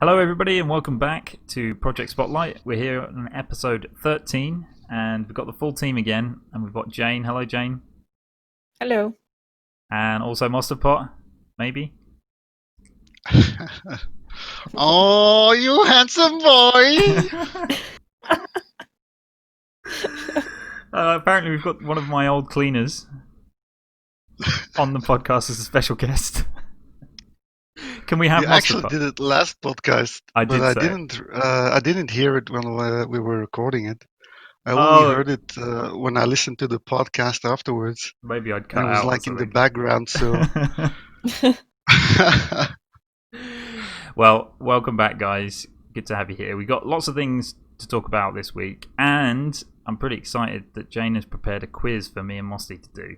Hello, everybody, and welcome back to Project Spotlight. We're here on episode 13, and we've got the full team again. And we've got Jane. Hello, Jane. Hello. And also Mosterdpot, maybe. Oh, you handsome boy! Apparently, we've got one of my old cleaners on the podcast as a special guest. Can we have You actually Mosterdpot? did it last podcast, I but did I say. didn't. I didn't hear it when we were recording it. I only Oh, heard it when I listened to the podcast afterwards, maybe I'd and cut it was out or like in the something. background. So, Well, welcome back, guys. Good to have you here. We got lots of things to talk about this week, and I'm pretty excited that Jane has prepared a quiz for me and Mosty to do.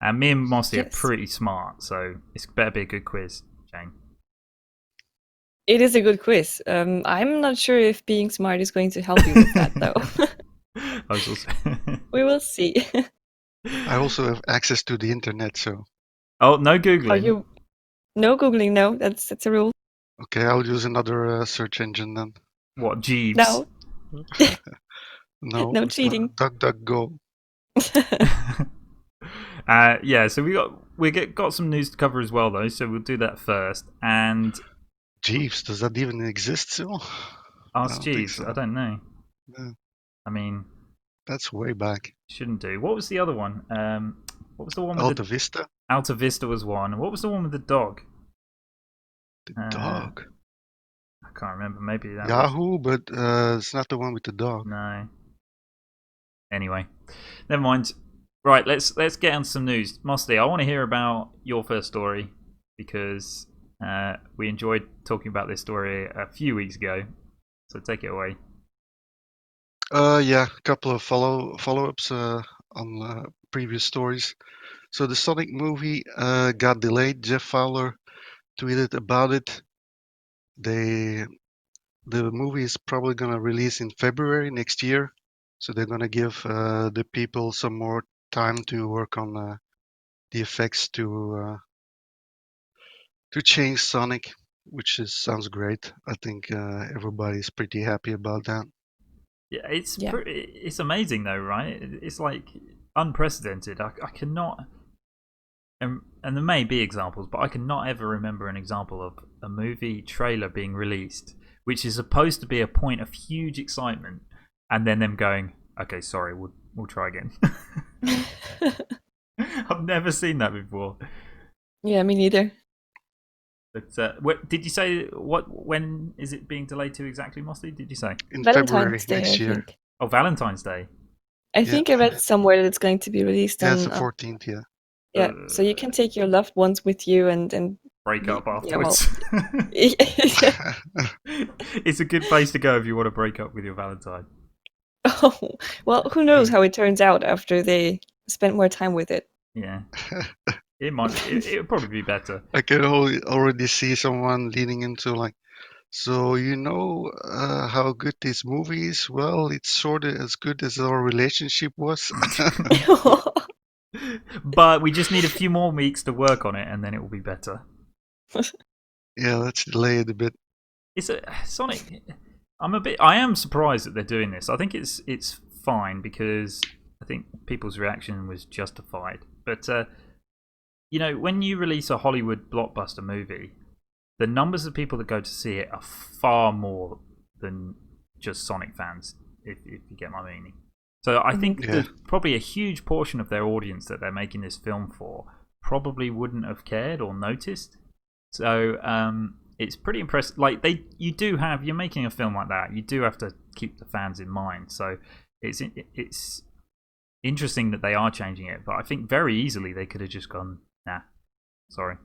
And me and Mosty are Yes. pretty smart, so it's better be a good quiz, Jane. It is a good quiz. I'm not sure if being smart is going to help you with that, though. I was also. We will see. I also have access to the internet. So, Oh, no Are googling. you? No googling. No, that's a rule. okay, I'll use another search engine then. What, Jeeves? No, No, no it's not cheating. DuckDuckGo. Yeah, so got some news to cover as well, though. So we'll do that first. And Jeeves, does that even exist still? I ask don't think Jeeves. I so. don't know. Yeah, I mean, that's way back. shouldn't do. What was the other one? What was the one with the Alta Vista, Alta Vista was one. What was the one with the dog? the Uh, dog. I can't remember. Maybe that was Yahoo, but it's not the one with the dog. no. Anyway, never mind. Right, let's get on some news. Mosty, I want to hear about your first story because we enjoyed talking about this story a few weeks ago. So take it away. Yeah, a couple of follow-ups on previous stories. So the Sonic movie got delayed. Jeff Fowler tweeted about it. They the movie is probably gonna release in February next year, so they're gonna give the people some more time to work on the effects to change Sonic, which sounds great. I think everybody's pretty happy about that. Yeah, Yeah. it's amazing though, right? It's like unprecedented. I cannot, and there may be examples, but I cannot ever remember an example of a movie trailer being released, which is supposed to be a point of huge excitement, and then them going, "Okay, sorry, we'll try again." I've never seen that before. Yeah, me neither. But did you say what? When is it being delayed to exactly, Mosty? Did you say? In February Valentine's Day, I next year. think. Oh, Valentine's Day. I Yeah, think I read somewhere that it's going to be released yeah, it's on. the 14th. Yeah. Yeah, so you can take your loved ones with you and Break up yeah, well, afterwards. yeah. It's a good place to go if you want to break up with your Valentine. Oh, well, who knows how it turns out after they spend more time with it. Yeah, it might. It would probably be better. I can already see someone leaning into like, so you know how good this movie is? Well, it's sort of as good as our relationship was. But we just need a few more weeks to work on it, and then it will be better. Yeah, let's delay it a bit. It's a Sonic. I am surprised that they're doing this. I think it's fine because I think people's reaction was justified. But when you release a Hollywood blockbuster movie, the numbers of people that go to see it are far more than just Sonic fans, if you get my meaning. So I think Yeah, there's probably a huge portion of their audience that they're making this film for probably wouldn't have cared or noticed. So it's pretty impressive. Like you're making a film like that, you do have to keep the fans in mind. So it's interesting that they are changing it, but I think very easily they could have just gone, nah, sorry,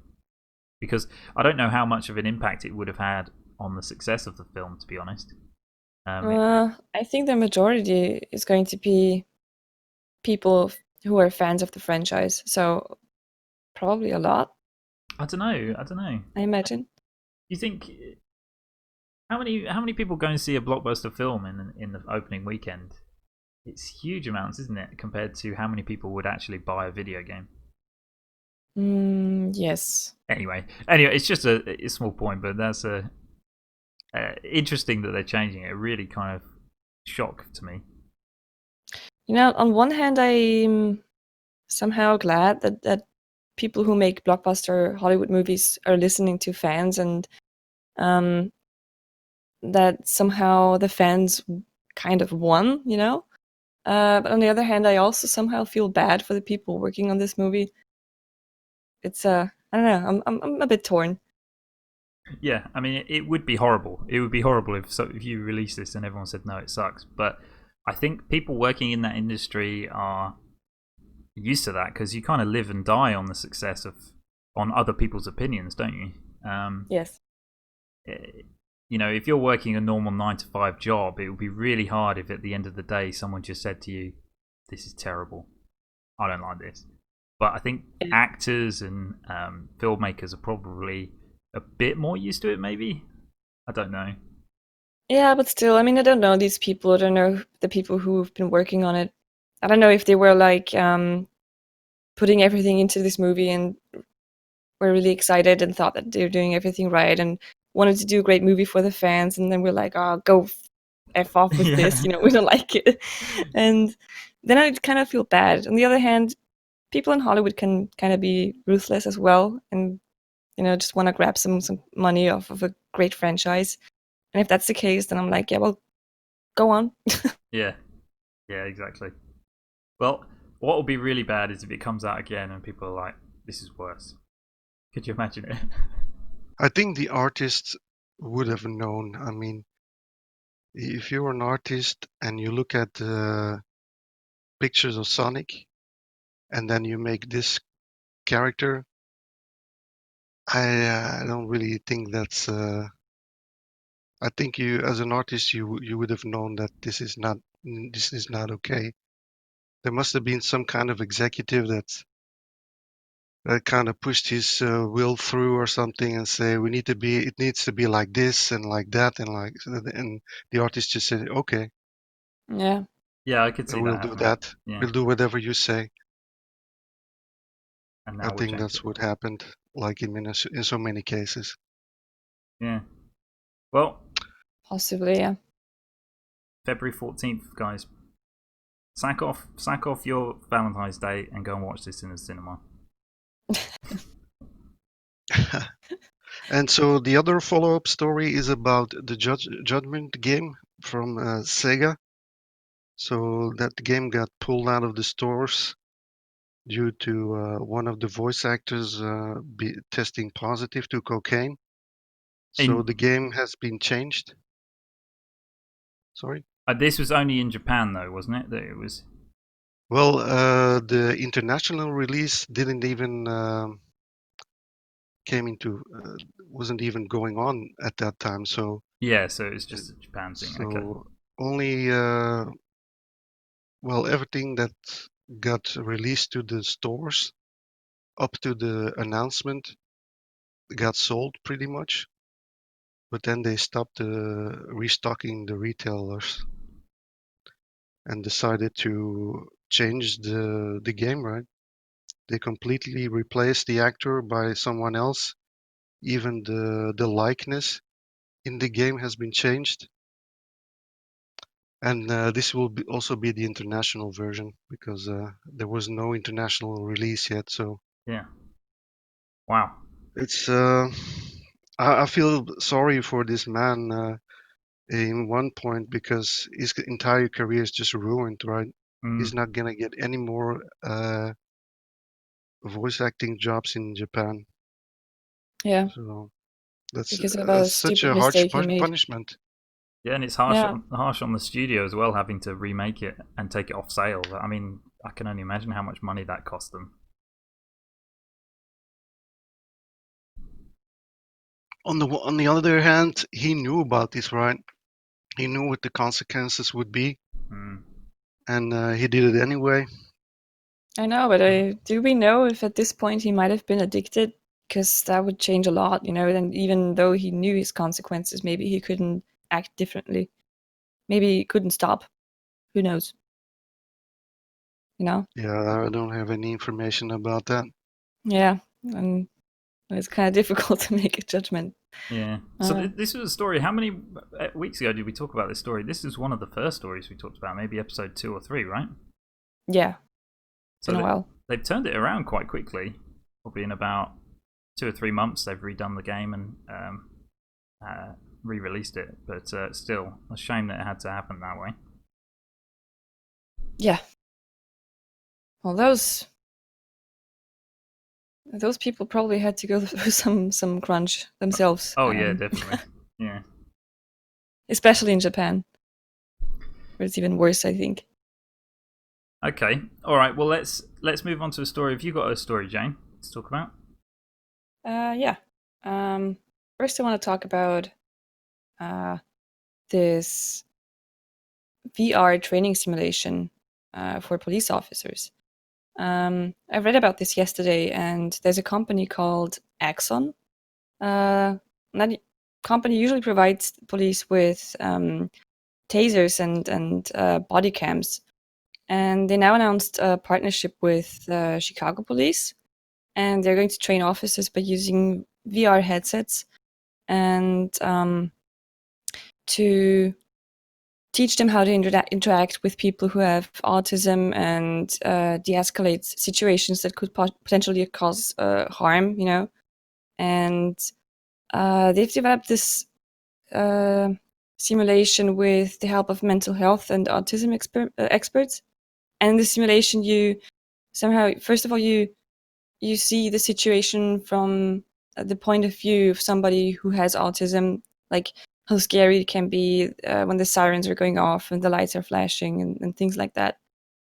because I don't know how much of an impact it would have had on the success of the film, to be honest. Um, I think the majority is going to be people who are fans of the franchise, so probably a lot, I don't know. I don't know. I imagine. You think how many people go and see a blockbuster film in the opening weekend? It's huge amounts, isn't it, compared to how many people would actually buy a video game? Yes. Anyway, it's just a small point, but that's a interesting that they're changing it. It really kind of shocked to me. On one hand, I'm somehow glad that people who make blockbuster Hollywood movies are listening to fans, and that somehow the fans kind of won, But on the other hand, I also somehow feel bad for the people working on this movie. It's I don't know. I'm a bit torn. Yeah, I mean, it would be horrible. It would be horrible if you release this and everyone said no, it sucks. But I think people working in that industry are used to that because you kind of live and die on the success on other people's opinions, don't you? Yes. If you're working a normal 9 to 5 job, it would be really hard if at the end of the day someone just said to you, "This is terrible. I don't like this." But I think actors and filmmakers are probably a bit more used to it, maybe. I don't know. Yeah, but still, I mean, I don't know these people. I don't know the people who've been working on it. I don't know if they were like putting everything into this movie and were really excited and thought that they're doing everything right and wanted to do a great movie for the fans, and then we're like, oh, go F off with this, we don't like it. And then I kind of feel bad. On the other hand, people in Hollywood can kind of be ruthless as well and, just want to grab some money off of a great franchise. And if that's the case, then I'm like, yeah, well, go on. Yeah, exactly. Well, what will be really bad is if it comes out again and people are like, "This is worse." Could you imagine it? I think the artists would have known. I mean, if you're an artist and you look at pictures of Sonic and then you make this character, I don't really think that's. I think you, as an artist, you would have known that this is not okay. There must have been some kind of executive that kind of pushed his will through or something and say it needs to be like this and like that and the artist just said okay, Yeah. Yeah, I could see we'll that do happening. that. Yeah, We'll do whatever you say. and I now we'll think change that's it. what happened, like in so many cases. Yeah. Well, Possibly, yeah. February 14th, guys. Sack off your Valentine's Day and go and watch this in the cinema. And so the other follow-up story is about the Judgment game from Sega. So that game got pulled out of the stores due to one of the voice actors testing positive to cocaine. So the game has been changed. Sorry? This was only in Japan, though, wasn't it? That it was. Well, the international release didn't even wasn't even going on at that time. So Yeah, so it's just a Japan thing. Okay. only well, everything that got released to the stores up to the announcement got sold pretty much. But then they stopped restocking the retailers and decided to change the game, right? They completely replaced the actor by someone else. Even the likeness in the game has been changed. And this will also be the international version because there was no international release yet. So Yeah. Wow. it's I feel sorry for this man in one point because his entire career is just ruined, right? He's not gonna get any more voice acting jobs in Japan. Yeah. So that's Because of a such stupid a harsh mistake he made. punishment. Yeah, and it's harsh Yeah. on the studio as well, having to remake it and take it off sale. I mean, I can only imagine how much money that cost them. On the other hand, he knew about this, right? He knew what the consequences would be, and he did it anyway. I know, but do we know if at this point he might have been addicted? Because that would change a lot, and even though he knew his consequences, maybe he couldn't act differently. Maybe he couldn't stop. Who knows? Yeah, I don't have any information about that. Yeah, and It's kind of difficult to make a judgment. Yeah. So this was a story. How many weeks ago did we talk about this story? This is one of the first stories we talked about, maybe episode 2 or 3, right? Yeah. So been a while. They've turned it around quite quickly. Probably in about 2 or 3 months, they've redone the game and re-released it. But still, a shame that it had to happen that way. Yeah. Well, those people probably had to go through some crunch themselves. Oh yeah, definitely. Yeah. Especially in Japan, where it's even worse, I think. Okay. All right. Well, let's move on to a story. Have you got a story, Jane, to talk about? Yeah. First, I want to talk about this VR training simulation for police officers. I read about this yesterday, and there's a company called Axon. That company usually provides police with tasers and body cams, and they now announced a partnership with Chicago Police, and they're going to train officers by using VR headsets and to teach them how to interact with people who have autism and de-escalate situations that could potentially cause harm, And they've developed this simulation with the help of mental health and autism experts. And in the simulation, you somehow, first of all, you see the situation from the point of view of somebody who has autism, like how scary it can be when the sirens are going off and the lights are flashing and things like that.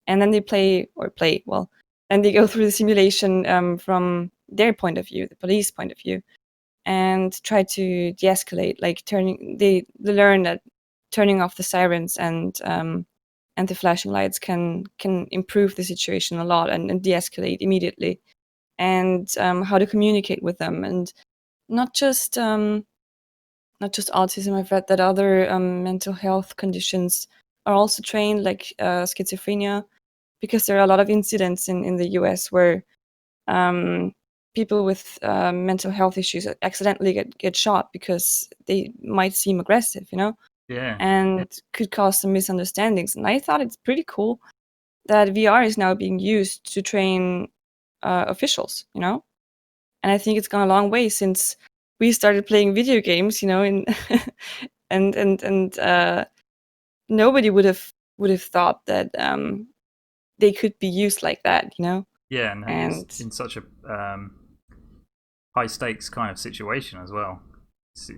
And then they then they go through the simulation from their point of view, the police point of view, and try to de-escalate. Like they learn that turning off the sirens and the flashing lights can improve the situation a lot and de-escalate immediately. And how to communicate with them, and not just autism. I've read that other mental health conditions are also trained, like schizophrenia, because there are a lot of incidents in the US where people with mental health issues accidentally get shot because they might seem aggressive, Yeah. and could cause some misunderstandings. And I thought it's pretty cool that VR is now being used to train officials, And I think it's gone a long way since we started playing video games, and nobody would have thought that they could be used like that, Yeah, and used in such a high stakes kind of situation as well.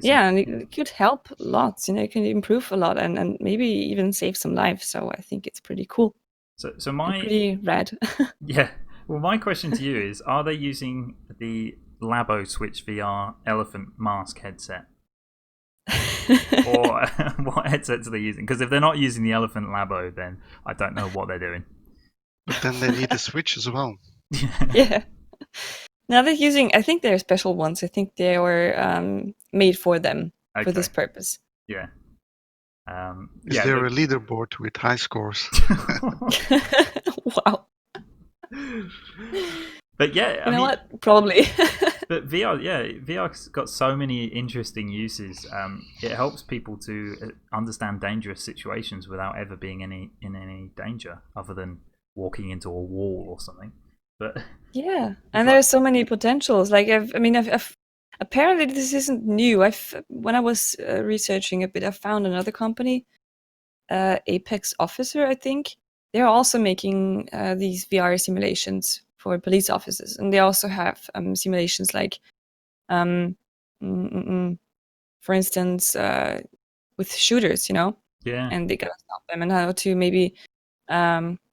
And it could help lots, it can improve a lot and maybe even save some lives. So I think it's pretty cool. So my pretty rad. Yeah. Well, my question to you is: are they using the Labo Switch VR elephant mask headset, or what headsets are they using? Because if they're not using the elephant Labo, then I don't know what they're doing. But then they need a Switch as well. Yeah. Now they're using, I think they're special ones. I think they were made for them for this purpose. Yeah. Is there a leaderboard with high scores? Wow. But yeah, you know what? Probably. But VR's got so many interesting uses. It helps people to understand dangerous situations without ever being in any danger, other than walking into a wall or something. But yeah, and there are so many potentials. Like I've apparently this isn't new. When I was researching a bit, I found another company, Apex Officer, I think. They're also making these VR simulations for police officers, and they also have simulations like, for instance, with shooters, Yeah. And they gotta stop them, and how to maybe,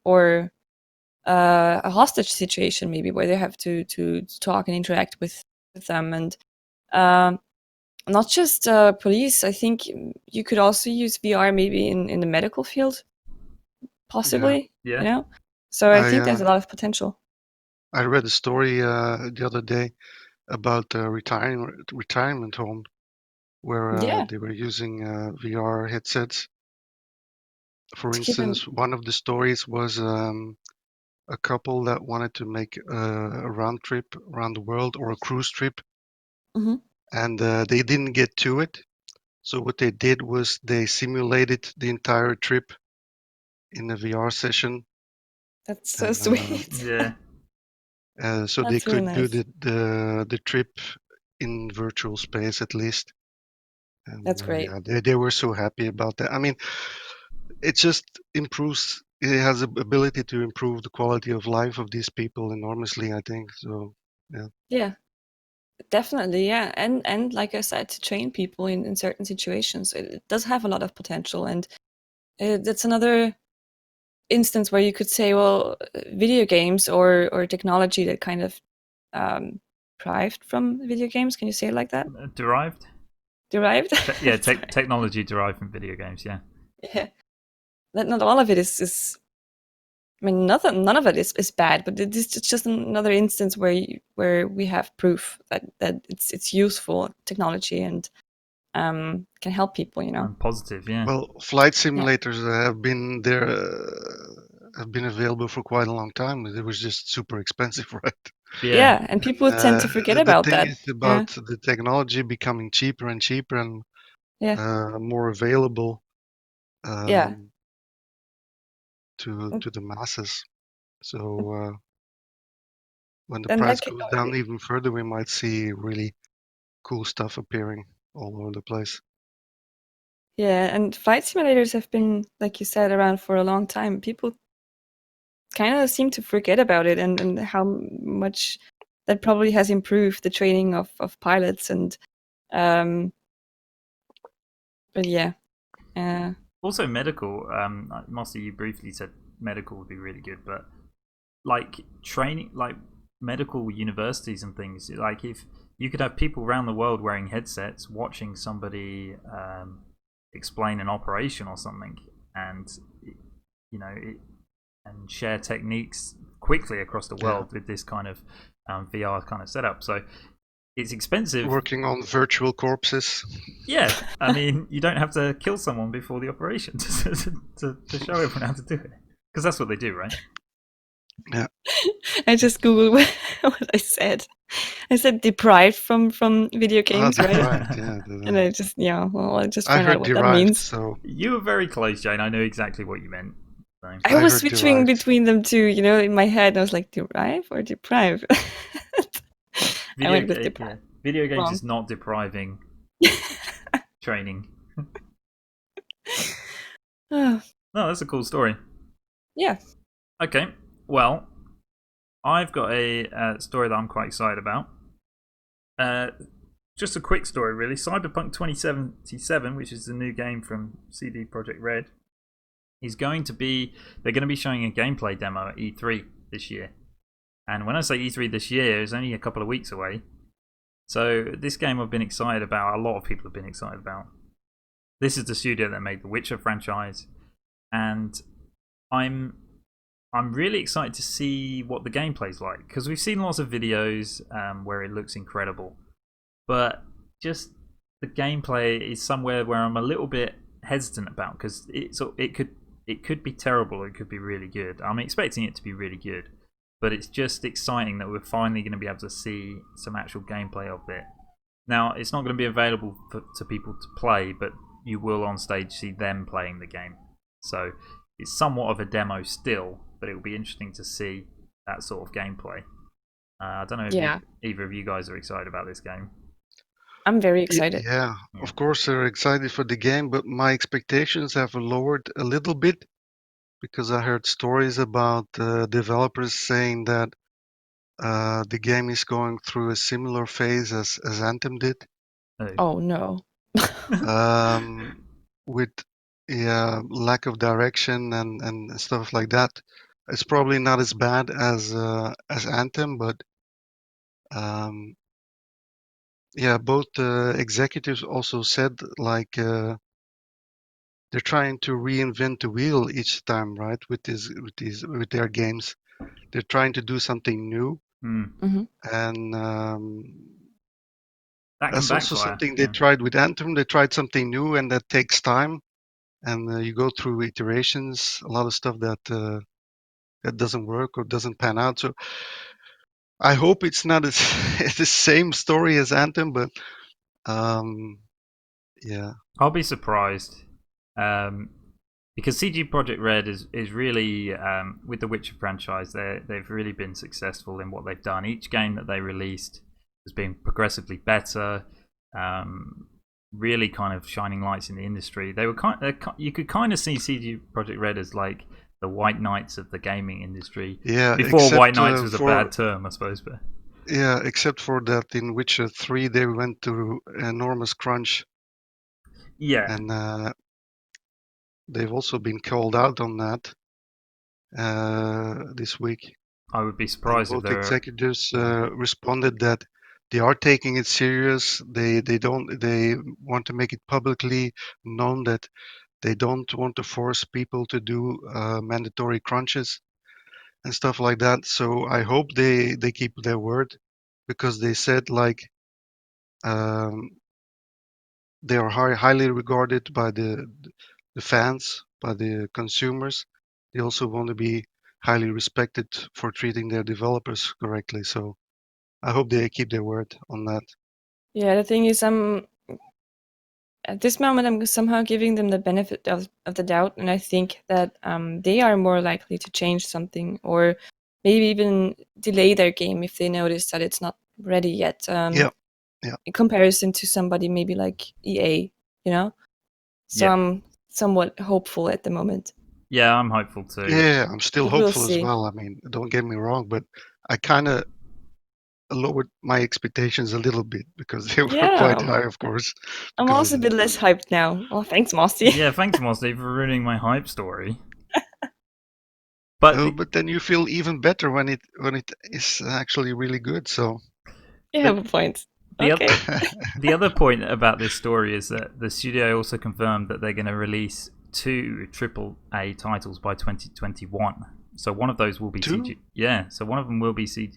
or a hostage situation, maybe where they have to talk and interact with them, and not just police. I think you could also use VR maybe in the medical field, possibly. Yeah. So I think there's a lot of potential. I read a story the other day about a retirement home where they were using VR headsets. For instance, one of the stories was a couple that wanted to make a round trip around the world, or a cruise trip, Mhm. and they didn't get to it. So what they did was they simulated the entire trip in a VR session, That's so and sweet. Yeah. so they That's really could do nice. the trip in virtual space at least. And That's great. yeah, they were so happy about that. I mean, it just improves. It has the ability to improve the quality of life of these people enormously, I think. So yeah. Yeah, definitely. Yeah, and like I said, to train people in certain situations, it does have a lot of potential, and that's another instance where you could say, well, video games or technology that kind of derived from video games. Can you say it like that? Derived? Derived? Yeah, Sorry. technology derived from video games, yeah. Yeah. Not all of it is. I mean, none of it is bad, but it's just another instance where we have proof that it's useful technology and can help people. And positive, yeah. Well, flight Yeah. simulators have been there, have been available for quite a long time. It was just super expensive, right? Yeah. Yeah, and people tend to forget The about thing that. is Yeah. about the technology becoming cheaper and cheaper and Yeah. more available Yeah. um, to the masses. So when the And price that can goes down even further, we might see really cool stuff appearing all over the place. Yeah, and flight simulators have been, like you said, around for a long time. People kind of seem to forget about it and how much that probably has improved the training of pilots and but yeah. Also, medical. Mostly, you briefly said medical would be really good, but like training, like medical universities and things. Like if you could have people around the world wearing headsets, watching somebody explain an operation or something, and you know, and share techniques quickly across the Yeah. world with this kind of VR kind of setup. So it's expensive. Working on virtual corpses. Yeah, I mean, you don't have to kill someone before the operation to show everyone how to do it, because that's what they do, right? Yeah. I just googled what I said. I said deprived from video games, right? Deprived. Yeah. And I just I just I found out heard what that derived, means. so You were very close, Jane. I knew exactly what you meant. So. I I was heard switching derived. between them two, in my head. And I was like, derive or deprive? I went with Yeah, deprive. video games Wrong. is not depriving training. Oh, No, that's a cool story. yeah. Okay, well, I've got a story that I'm quite excited about. Just a quick story, really. Cyberpunk 2077, which is the new game from CD Projekt Red, is going to be. They're going to be showing a gameplay demo at E3 this year. And when I say E3 this year, it's only a couple of weeks away. So this game I've been excited about. A lot of people have been excited about. This is the studio that made the Witcher franchise, and I'm really excited to see what the gameplay's like, because we've seen lots of videos where it looks incredible, but just the gameplay is somewhere where I'm a little bit hesitant about, because it could be terrible or it could be really good. I'm expecting it to be really good, but it's just exciting that we're finally going to be able to see some actual gameplay of it. Now, it's not going to be available to people to play, but you will on stage see them playing the game. So it's somewhat of a demo still, but it will be interesting to see that sort of gameplay. I don't know if Yeah. either of you guys are excited about this game. I'm very excited. Yeah, Yeah. of course they're excited for the game, but my expectations have lowered a little bit because I heard stories about developers saying that the game is going through a similar phase as Anthem did, Oh no. um, with lack of direction and stuff like that. It's probably not as bad as Anthem, but um, yeah, both executives also said like they're trying to reinvent the wheel each time, right? With their games, they're trying to do something new, hmm and That can that's also backfire. something they Yeah. tried with Anthem. They tried something new, and that takes time, and you go through iterations, a lot of stuff that that doesn't work or doesn't pan out. So I hope it's not the same story as Anthem, but um, yeah, I'll be surprised. Um, because CG Project Red is really with the Witcher franchise, they've really been successful in what they've done. Each game that they released has been progressively better, um, really kind of shining lights in the industry. They were you could kind of see CG Project Red as like the White Knights of the gaming industry yeah. before White Except Knights was a for bad term, I suppose. But yeah, except for that in Witcher 3 they went to enormous crunch, yeah, and they've also been called out on that this week. I would be And surprised if both they're executives responded that they are taking it serious. They want to make it publicly known that they don't want to force people to do mandatory crunches and stuff like that. So I hope they keep their word, because they said like um, they are highly regarded by the fans, by the consumers. They also want to be highly respected for treating their developers correctly. So I hope they keep their word on that. Yeah, the thing is, at this moment, I'm somehow giving them the benefit of the doubt, and I think that they are more likely to change something or maybe even delay their game if they notice that it's not ready yet. Yeah, yeah, In comparison to somebody maybe like EA, you know. So yeah, I'm somewhat hopeful at the moment. yeah. I'm hopeful too. yeah. I'm still But we'll hopeful as see. well. I mean, don't get me wrong, but I kind of lowered my expectations a little bit because they were quite Yeah, high, of course, I'm because of also a the. bit less hyped now. Oh, thanks, Mosty. Yeah, thanks, Mosty, for ruining my hype story. But Oh, but then you feel even better when it is actually really good. So You the have a point. the Okay. the other point about this story is that the studio also confirmed that they're going to release 2 AAA titles by 2021. So one of those will be two. CG. Yeah, so one of them will be CG,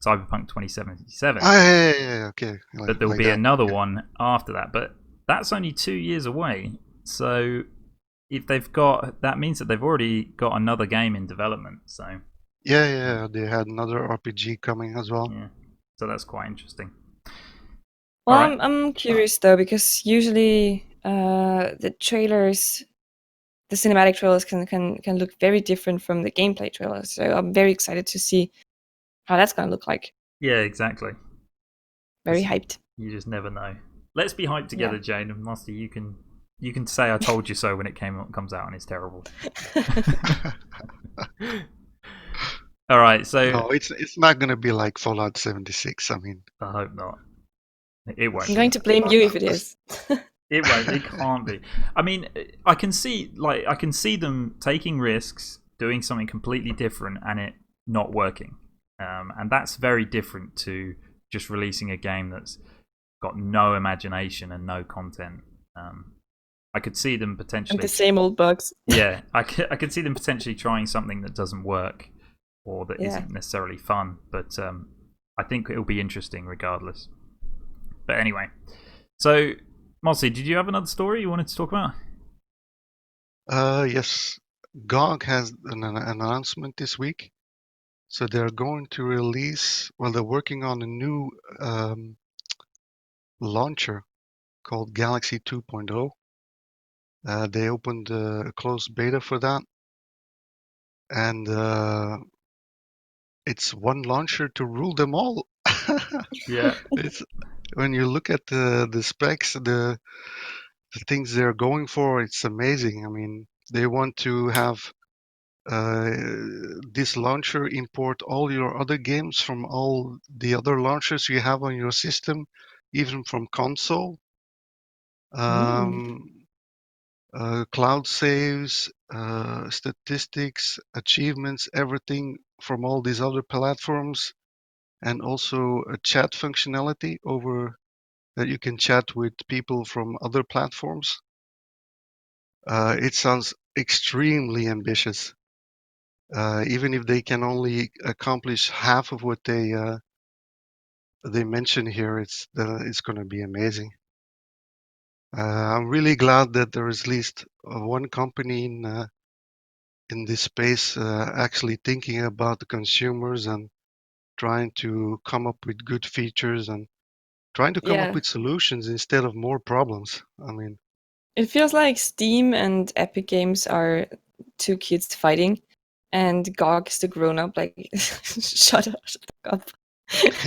Cyberpunk 2077. Ah, yeah, okay, But there will like be that. another Okay. one after that. But that's only 2 years away. So if they've got that means that they've already got another game in development. So Yeah, yeah, they had another RPG coming as well. yeah, so that's quite interesting. Well, All right. I'm curious though because usually the trailers, the cinematic trailers can look very different from the gameplay trailers. So I'm very excited to see how that's gonna look like. Yeah, exactly. Very hyped. You just never know. Let's be hyped Yeah. together, Jane and Musty. You can say I told you so when it comes out and it's terrible. All right, so No, it's not gonna be like Fallout 76. I mean, I hope not. It I'm won't going be. to blame you if it is. It won't. It can't be. I mean, I can see them taking risks, doing something completely different, and it not working. And that's very different to just releasing a game that's got no imagination and no content. I could see them And the potentially. same old bugs. Yeah, I could see them potentially trying something that doesn't work or that Yeah. isn't necessarily fun. But I think it'll be interesting regardless. But anyway, so Mossy, did you have another story you wanted to talk about? yes, GOG has an announcement this week. So they're going to release. Well, they're working on a new launcher called Galaxy 2.0. They opened a closed beta for that, and it's one launcher to rule them all. Yeah, It's when you look at the specs, the things they're going for, it's amazing. I mean, they want to have uh, this launcher import all your other games from all the other launchers you have on your system, even from console. Mm. Um, cloud saves, statistics, achievements, everything from all these other platforms, and also a chat functionality over that you can chat with people from other platforms. It sounds extremely ambitious. Even if they can only accomplish half of what they mention here, it's going to be amazing. I'm really glad that there is at least one company in this space actually thinking about the consumers and trying to come up with good features and trying to come up Yeah. with solutions instead of more problems. I mean, It feels like Steam and Epic Games are two kids fighting, and GOG is the grown up. Like, shut the fuck up.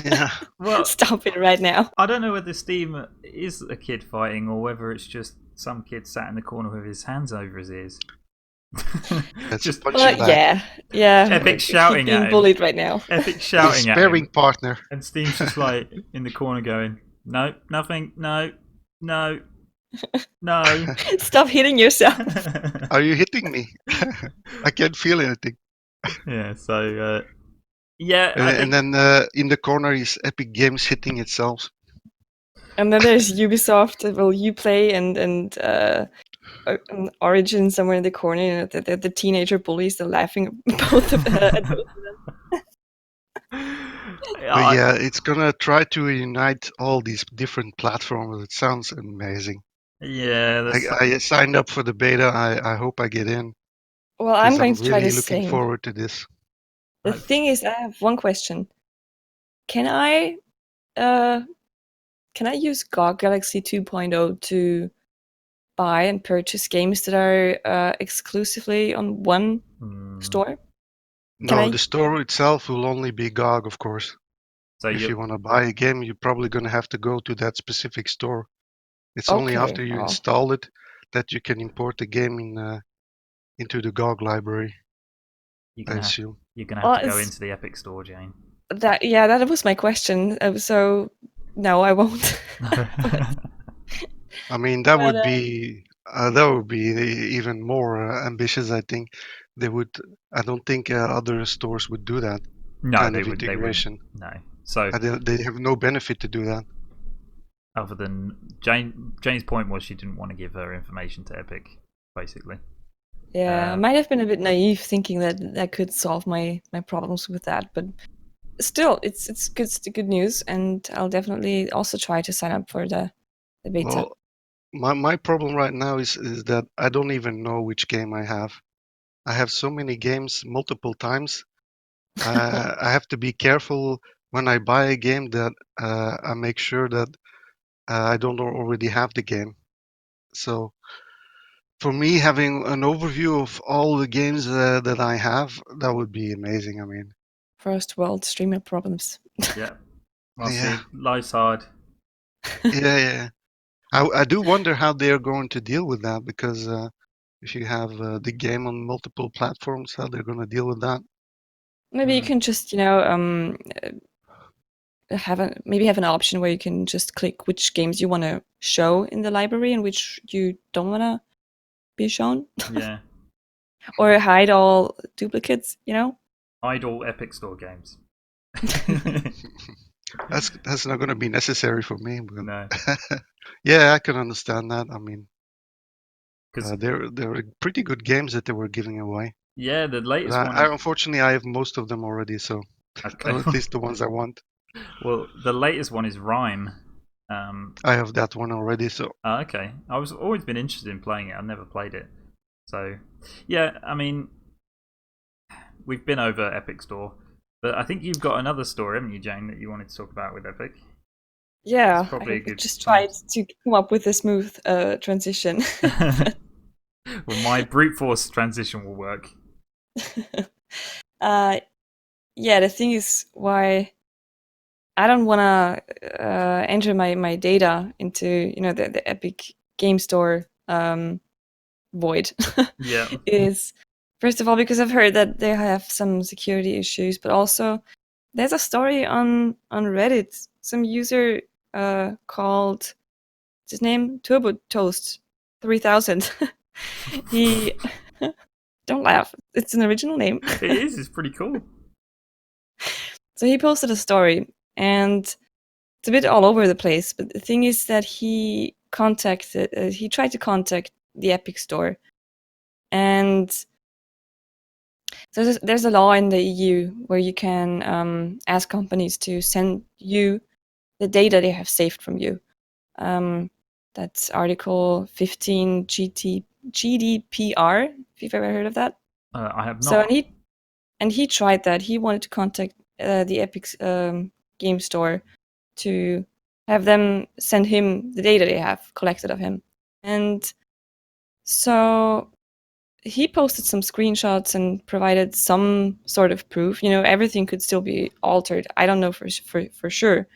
yeah. Well, Stop it right now. I don't know whether Steam is a kid fighting or whether it's just some kid sat in the corner with his hands over his ears. That's just punching back. Yeah. Epic He's shouting being at him. bullied right now. Epic His shouting at sparring him. partner. And Steam's just like in the corner going, no, nothing, no, no, no. Stop hitting yourself. Are you hitting me? I can't feel anything. Yeah, so yeah, And, I think and then in the corner is Epic Games hitting itself. And then there's Ubisoft. Well, Uplay and Origin somewhere in the corner. You know, the teenager bullies. They're laughing at both of them. But yeah, it's gonna try to unite all these different platforms. It sounds amazing. yeah, I signed up for the beta. I hope I get in. Well, I'm going to try really the looking same. forward to this. The thing is, I have one question. Can I use GOG Galaxy 2.0 to buy and purchase games that are exclusively on one store? No, the store itself will only be GOG, of course. So if you want to buy a game, you're probably going to have to go to that specific store. It's only after you install it that you can import the game into the GOG library. I assume. You're going to have to go into the Epic store, Jane. That was my question. So no, I won't. I mean, that would be even more ambitious. I think they would. I don't think other stores would do that kind of integration. No, so they have no benefit to do that. Other than Jane's point was she didn't want to give her information to Epic, basically. Yeah, I might have been a bit naive thinking that could solve my problems with that, but still, it's good news, and I'll definitely also try to sign up for the beta. Well, my problem right now is that I don't even know which game I have. I have so many games multiple times. I have to be careful when I buy a game that I make sure that I don't already have the game. So for me, having an overview of all the games that I have, that would be amazing. I mean, first world streamer problems. Yeah. Well, see, life's hard. Yeah. I do wonder how they are going to deal with that, because if you have the game on multiple platforms, how they're going to deal with that. Maybe you can just, have an option where you can just click which games you want to show in the library and which you don't want to be shown. Yeah. Or hide all duplicates, Hide all Epic Store games. That's not going to be necessary for me. But no. Yeah, I can understand that. I mean, there were pretty good games that they were giving away. Yeah, the latest one. Unfortunately, I have most of them already, so okay. or at least the ones I want. Well, the latest one is Rhyme. I have that one already, so. Okay, I was always been interested in playing it. I've never played it, so yeah. I mean, we've been over Epic Store, but I think you've got another store, haven't you, Jane, that you wanted to talk about with Epic? Yeah, I just tried to come up with a smooth transition. Well, my brute force transition will work. Yeah, the thing is why I don't want to enter my data into the Epic Game Store void. Yeah. Is first of all because I've heard that they have some security issues, but also there's a story on Reddit. Some user called what's his name Turbo Toast 3000. He don't laugh. It's an original name. It is. It's pretty cool. So he posted a story, and it's a bit all over the place. But the thing is that he tried to contact the Epic Store, and there's a law in the EU where you can ask companies to send you the data they have saved from you. That's Article 15 GDPR, if you've ever heard of that. I have not. So, and he tried that. He wanted to contact the Epic's game store to have them send him the data they have collected of him. And so he posted some screenshots and provided some sort of proof. Everything could still be altered. I don't know for sure.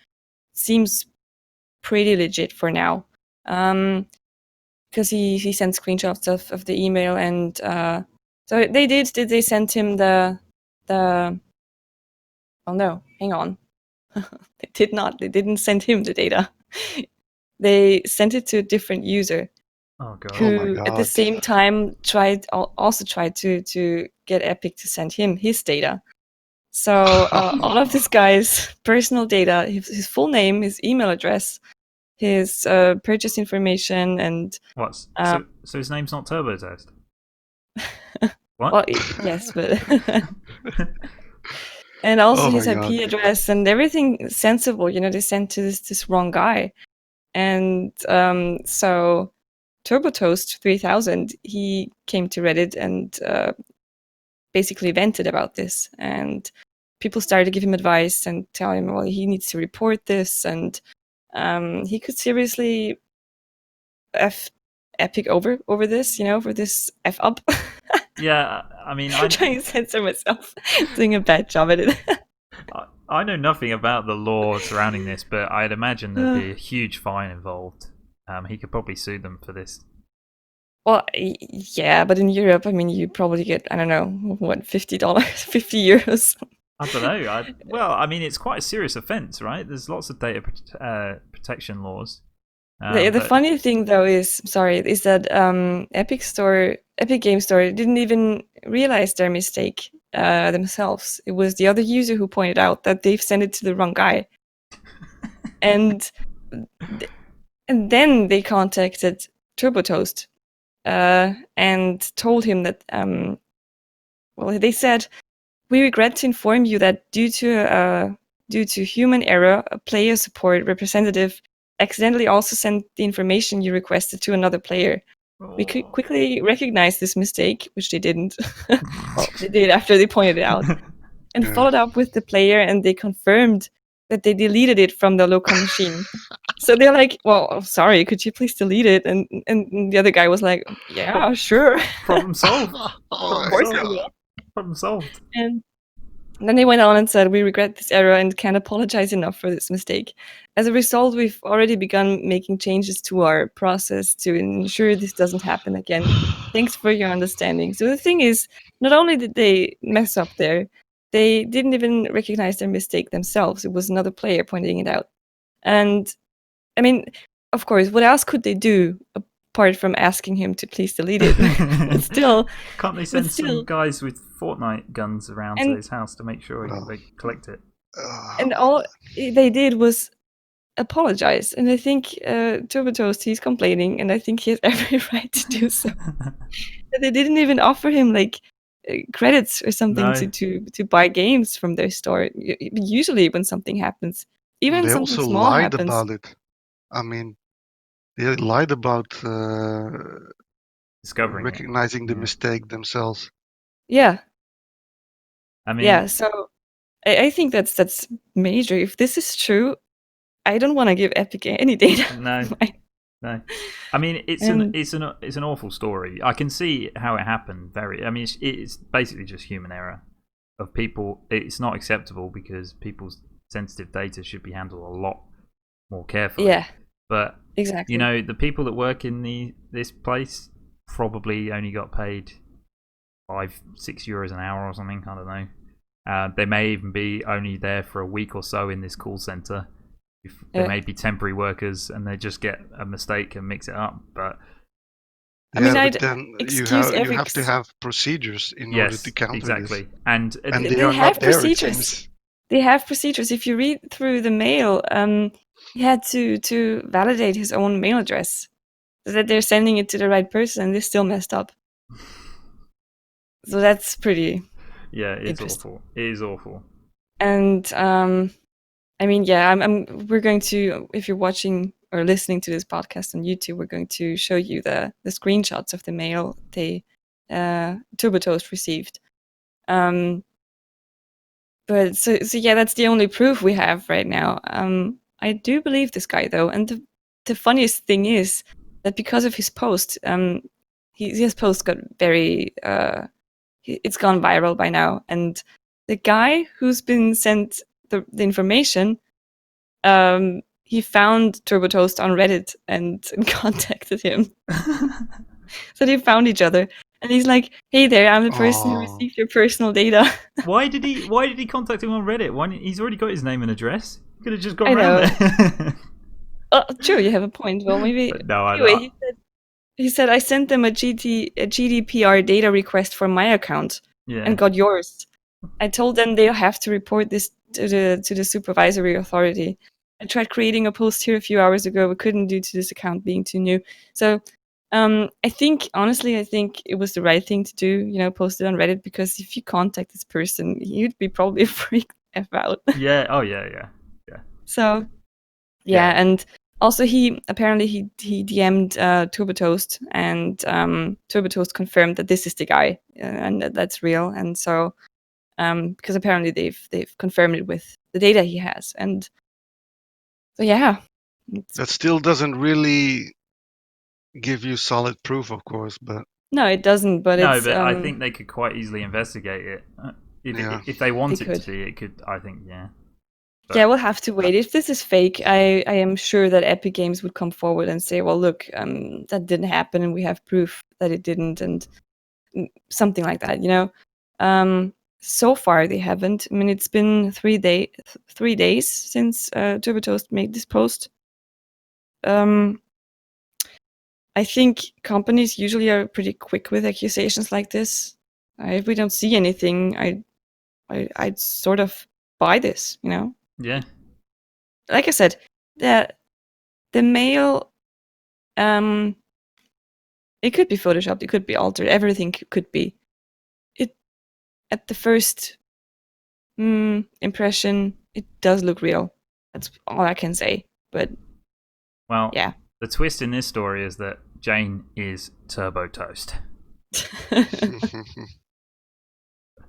Seems pretty legit for now. Because he sent screenshots of the email, and so they sent him the oh no, hang on. They did not. They didn't send him the data. They sent it to a different user Oh god. Oh my who at the God. same time also tried to get Epic to send him his data. So all of this guy's personal data, his full name, his email address, his purchase information, and What's um, so his name's not Turbo Test? What? well, yes, but and also Oh his my IP God. address and everything sensible. They sent to this wrong guy, and so TurboToast 3000, he came to Reddit and basically vented about this, and people started to give him advice and tell him, well, he needs to report this, and he could seriously f Epic over this, for this f up. Yeah, I mean, I'm trying to censor myself, doing a bad job at it. I know nothing about the law surrounding this, but I'd imagine there'd be a huge fine involved. He could probably sue them for this. Well, yeah, but in Europe, I mean, you probably get, I don't know, what, $50, 50 euros. I don't know. Well, I mean, it's quite a serious offence, right? There's lots of data protection laws. The But funny thing, though, is that Epic Game Store didn't even realize their mistake themselves. It was the other user who pointed out that they've sent it to the wrong guy, and and then they contacted TurboToast and told him that well, they said, we regret to inform you that due to human error, a player support representative accidentally also sent the information you requested to another player. We could quickly recognize this mistake, which they didn't. Well, they did after they pointed it out, and Yeah. followed up with the player, and they confirmed that they deleted it from the local machine. So they're like, well, sorry, could you please delete it? And the other guy was like, yeah, sure. problem solved. Oh Of my course I God. will. Problem solved. And then they went on and said, we regret this error and can't apologize enough for this mistake. As a result, we've already begun making changes to our process to ensure this doesn't happen again. Thanks for your understanding. So the thing is, not only did they mess up there, they didn't even recognize their mistake themselves. It was another player pointing it out. And I mean, of course, what else could they do apart from asking him to please delete it? But still, Can't they send some guys with Fortnite guns around to his house to make sure they collect it? And all they did was apologize. And I think TurboToast, he's complaining, and I think he has every right to do so. They didn't even offer him like credits or something No. to buy games from their store. Usually, when something happens, even They something also small lied happens. about it. I mean, they lied about Discovering recognizing the Yeah. mistake themselves. Yeah, I mean, yeah. So I think that's major. If this is true, I don't want to give Epic any data. no. No, I mean it's an awful story. I can see how it happened. I mean, it's basically just human error of people. It's not acceptable because people's sensitive data should be handled a lot more carefully. Yeah, but exactly. the people that work in this place probably only got paid 5-6 euros an hour or something. I don't know. They may even be only there for a week or so in this call center. They may be temporary workers and they just get a mistake and mix it up. But I mean, but then you have to have procedures in order to counter exactly. this. And they are not there, it seems. They have procedures. If you read through the mail, he had to validate his own mail address so that they're sending it to the right person, and they still messed up. So that's pretty. Yeah, it's awful. It is awful. And I mean, yeah, we're going to, if you're watching or listening to this podcast on YouTube, we're going to show you the screenshots of the mail they TurboToast received. But so yeah, that's the only proof we have right now. I do believe this guy though, and the funniest thing is that because of his post, his post got very it's gone viral by now, and the guy who's been sent the information, he found Turbo Toast on Reddit and contacted him. So they found each other, and he's like, "Hey there, I'm the person who Oh, received your personal data." Why did he contact him on Reddit? He's already got his name and address. Could have just gone I around know. there. True, you have a point. Well, maybe. But no, Anyway, he said I sent them a GDPR data request for my account yeah. and got yours. I told them they'll have to report this to the supervisory authority. I tried creating a post here a few hours ago, but couldn't due to this account being too new. So, I think honestly, I think it was the right thing to do. Post it on Reddit, because if you contact this person, you'd be probably freaked f out. Yeah. Oh yeah. Yeah. So yeah, and also he apparently he DM'd Turbo Toast, and Turbo Toast confirmed that this is the guy, and that's real. And so because apparently they've confirmed it with the data he has, and so yeah, that still doesn't really give you solid proof, of course, but no, it doesn't. But No, it's but I think they could quite easily investigate it. Yeah. If they want They it to could. be, it could. I think, yeah. Yeah, we'll have to wait. If this is fake, I am sure that Epic Games would come forward and say, well, look, that didn't happen, and we have proof that it didn't, and something like that. So far they haven't. I mean, it's been 3 days since Turbo Toast made this post. I think companies usually are pretty quick with accusations like this. If we don't see anything, I'd sort of buy this. Yeah. Like I said, the mail, it could be photoshopped, it could be altered, everything could be. It at the first impression, it does look real. That's all I can say. But Well, yeah. the twist in this story is that Jane is Turbo Toast.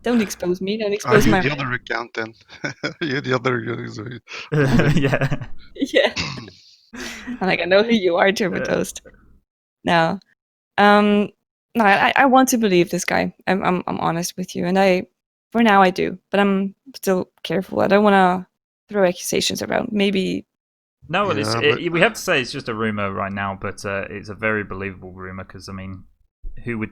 Don't expose me. Don't Are expose you my the other account then? You're the other user. Yeah. yeah. I'm like, I know who you are, Turbo Toast. No. No, I want to believe this guy. I'm honest with you, and for now I do, but I'm still careful. I don't want to throw accusations around. Maybe. No, well, Yeah, but we have to say it's just a rumor right now, but it's a very believable rumor because I mean, who would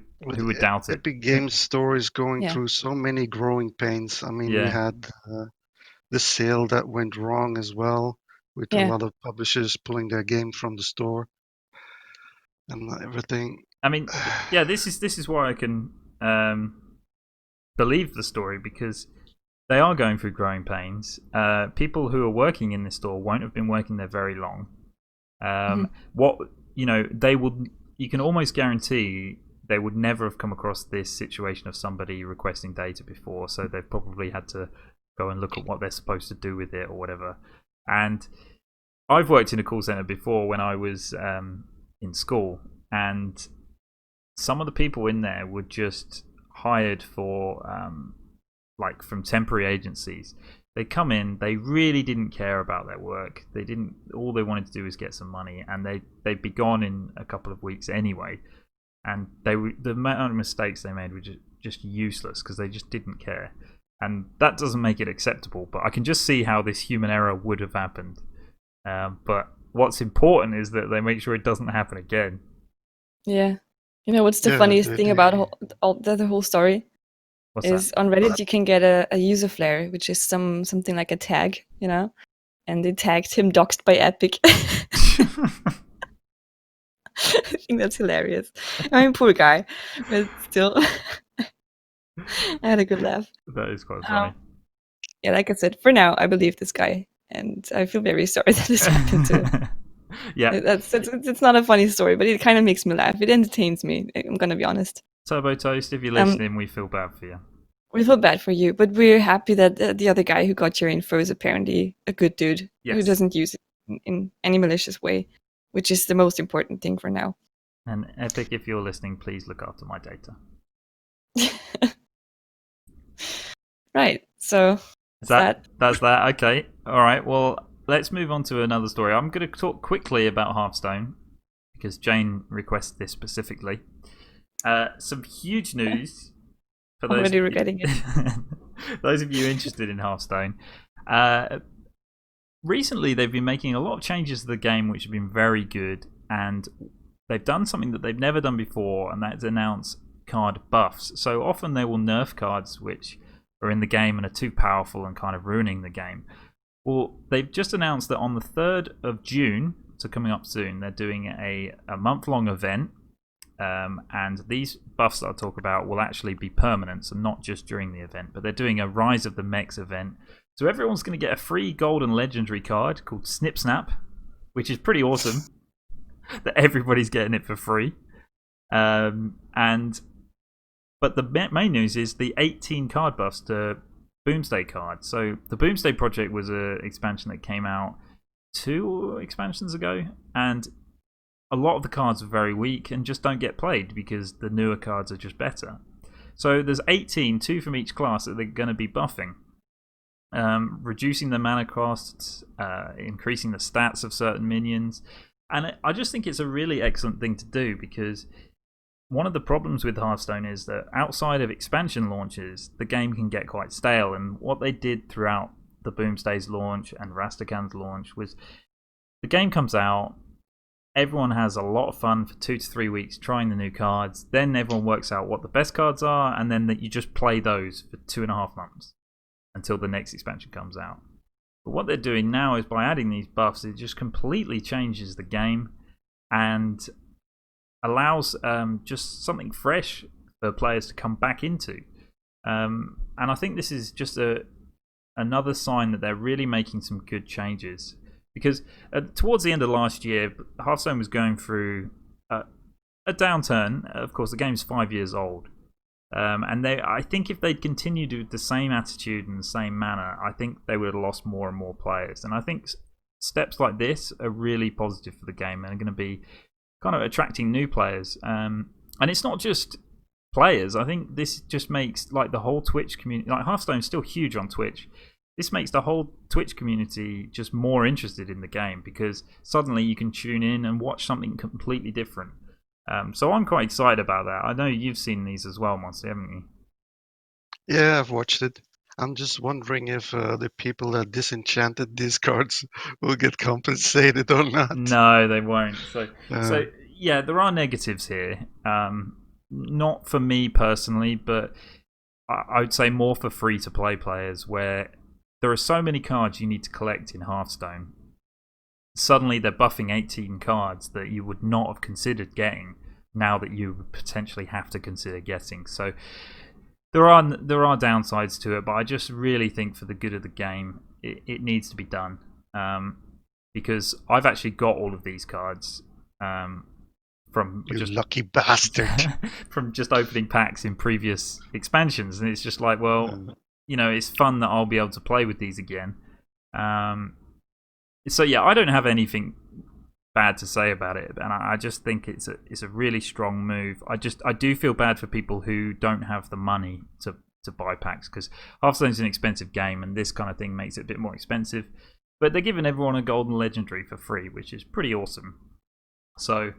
doubt it? Epic Games Store is going Yeah. through so many growing pains. I mean, we Yeah. had the sale that went wrong as well, with a Yeah. lot of publishers pulling their game from the store and everything. I mean, yeah, this is why I can believe the story because they are going through growing pains. People who are working in this store won't have been working there very long. What they would, you can almost guarantee they would never have come across this situation of somebody requesting data before. So they've probably had to go and look at what they're supposed to do with it or whatever. And I've worked in a call center before when I was in school, and some of the people in there were just hired for like from temporary agencies. They come in, they really didn't care about their work. They didn't. All they wanted to do was get some money, and they'd be gone in a couple of weeks anyway. And the amount of mistakes they made were just useless because they just didn't care. And that doesn't make it acceptable. But I can just see how this human error would have happened. But what's important is that they make sure it doesn't happen again. Yeah. What's the funniest thing about the whole story? What's is that? on Reddit you can get a user flare, which is something like a tag, and they tagged him doxed by Epic. I think that's hilarious. I mean, poor guy, but still, I had a good laugh. That is quite funny. Yeah, like I said, for now, I believe this guy, and I feel very sorry that this happened to him. Yeah, it's not a funny story, but it kind of makes me laugh. It entertains me. I'm gonna be honest. Turbo Toast, if you're listening, we feel bad for you. We feel bad for you, but we're happy that the other guy who got your info is apparently a good dude who doesn't use it in any malicious way, which is the most important thing for now. And Epic, if you're listening, please look after my data. Right. So That's that. Okay. All right. Well, let's move on to another story. I'm going to talk quickly about Hearthstone because Jane requested this specifically. Some huge news for those Already regretting it. those of you interested in Hearthstone. Recently, they've been making a lot of changes to the game, which have been very good, and they've done something that they've never done before, and that's announce card buffs. So often they will nerf cards which are in the game and are too powerful and kind of ruining the game. Well, they've just announced that on the 3rd of June, so coming up soon, they're doing a month-long event. And these buffs that I'll talk about will actually be permanent, so not just during the event, but they're doing a Rise of the Mechs event. So everyone's going to get a free golden legendary card called Snip Snap, which is pretty awesome that everybody's getting it for free. But the main news is the 18 card buffs to Boomsday cards. So the Boomsday project was an expansion that came out 2 expansions ago, and a lot of the cards are very weak and just don't get played because the newer cards are just better. So there's 18, 2 from each class that they're going to be buffing. Reducing the mana costs, increasing the stats of certain minions. And I just think it's a really excellent thing to do because one of the problems with Hearthstone is that outside of expansion launches, the game can get quite stale. And what they did throughout the Boomstay's launch and Rastakhan's launch was the game comes out, everyone has a lot of fun for 2 to 3 weeks trying the new cards. Then everyone works out what the best cards are, and then you just play those for 2.5 months until the next expansion comes out. But what they're doing now is by adding these buffs, it just completely changes the game and allows just something fresh for players to come back into. And I think this is just another sign that they're really making some good changes. Because towards the end of last year, Hearthstone was going through a downturn. Of course, the game's 5 years old. And I think if they'd continued with the same attitude and the same manner, I think they would have lost more and more players. And I think steps like this are really positive for the game and are going to be kind of attracting new players. And it's not just players. I think this just makes like the whole Twitch community, like Hearthstone's still huge on Twitch. This makes the whole Twitch community just more interested in the game because suddenly you can tune in and watch something completely different. So I'm quite excited about that. I know you've seen these as well, Mosty, haven't you? Yeah, I've watched it. I'm just wondering if the people that disenchanted these cards will get compensated or not. No, they won't. So Uh, yeah, there are negatives here. Not for me personally, but I would say more for free-to-play players where there are so many cards you need to collect in Hearthstone. Suddenly they're buffing 18 cards that you would not have considered getting now that you would potentially have to consider getting. So there are downsides to it, but I just really think for the good of the game, it needs to be done. Because I've actually got all of these cards from you just lucky bastard. from just opening packs in previous expansions, and it's just like, well, it's fun that I'll be able to play with these again. So yeah, I don't have anything bad to say about it, and I just think it's a really strong move. I do feel bad for people who don't have the money to buy packs because Hearthstone's an expensive game, and this kind of thing makes it a bit more expensive. But they're giving everyone a golden legendary for free, which is pretty awesome. So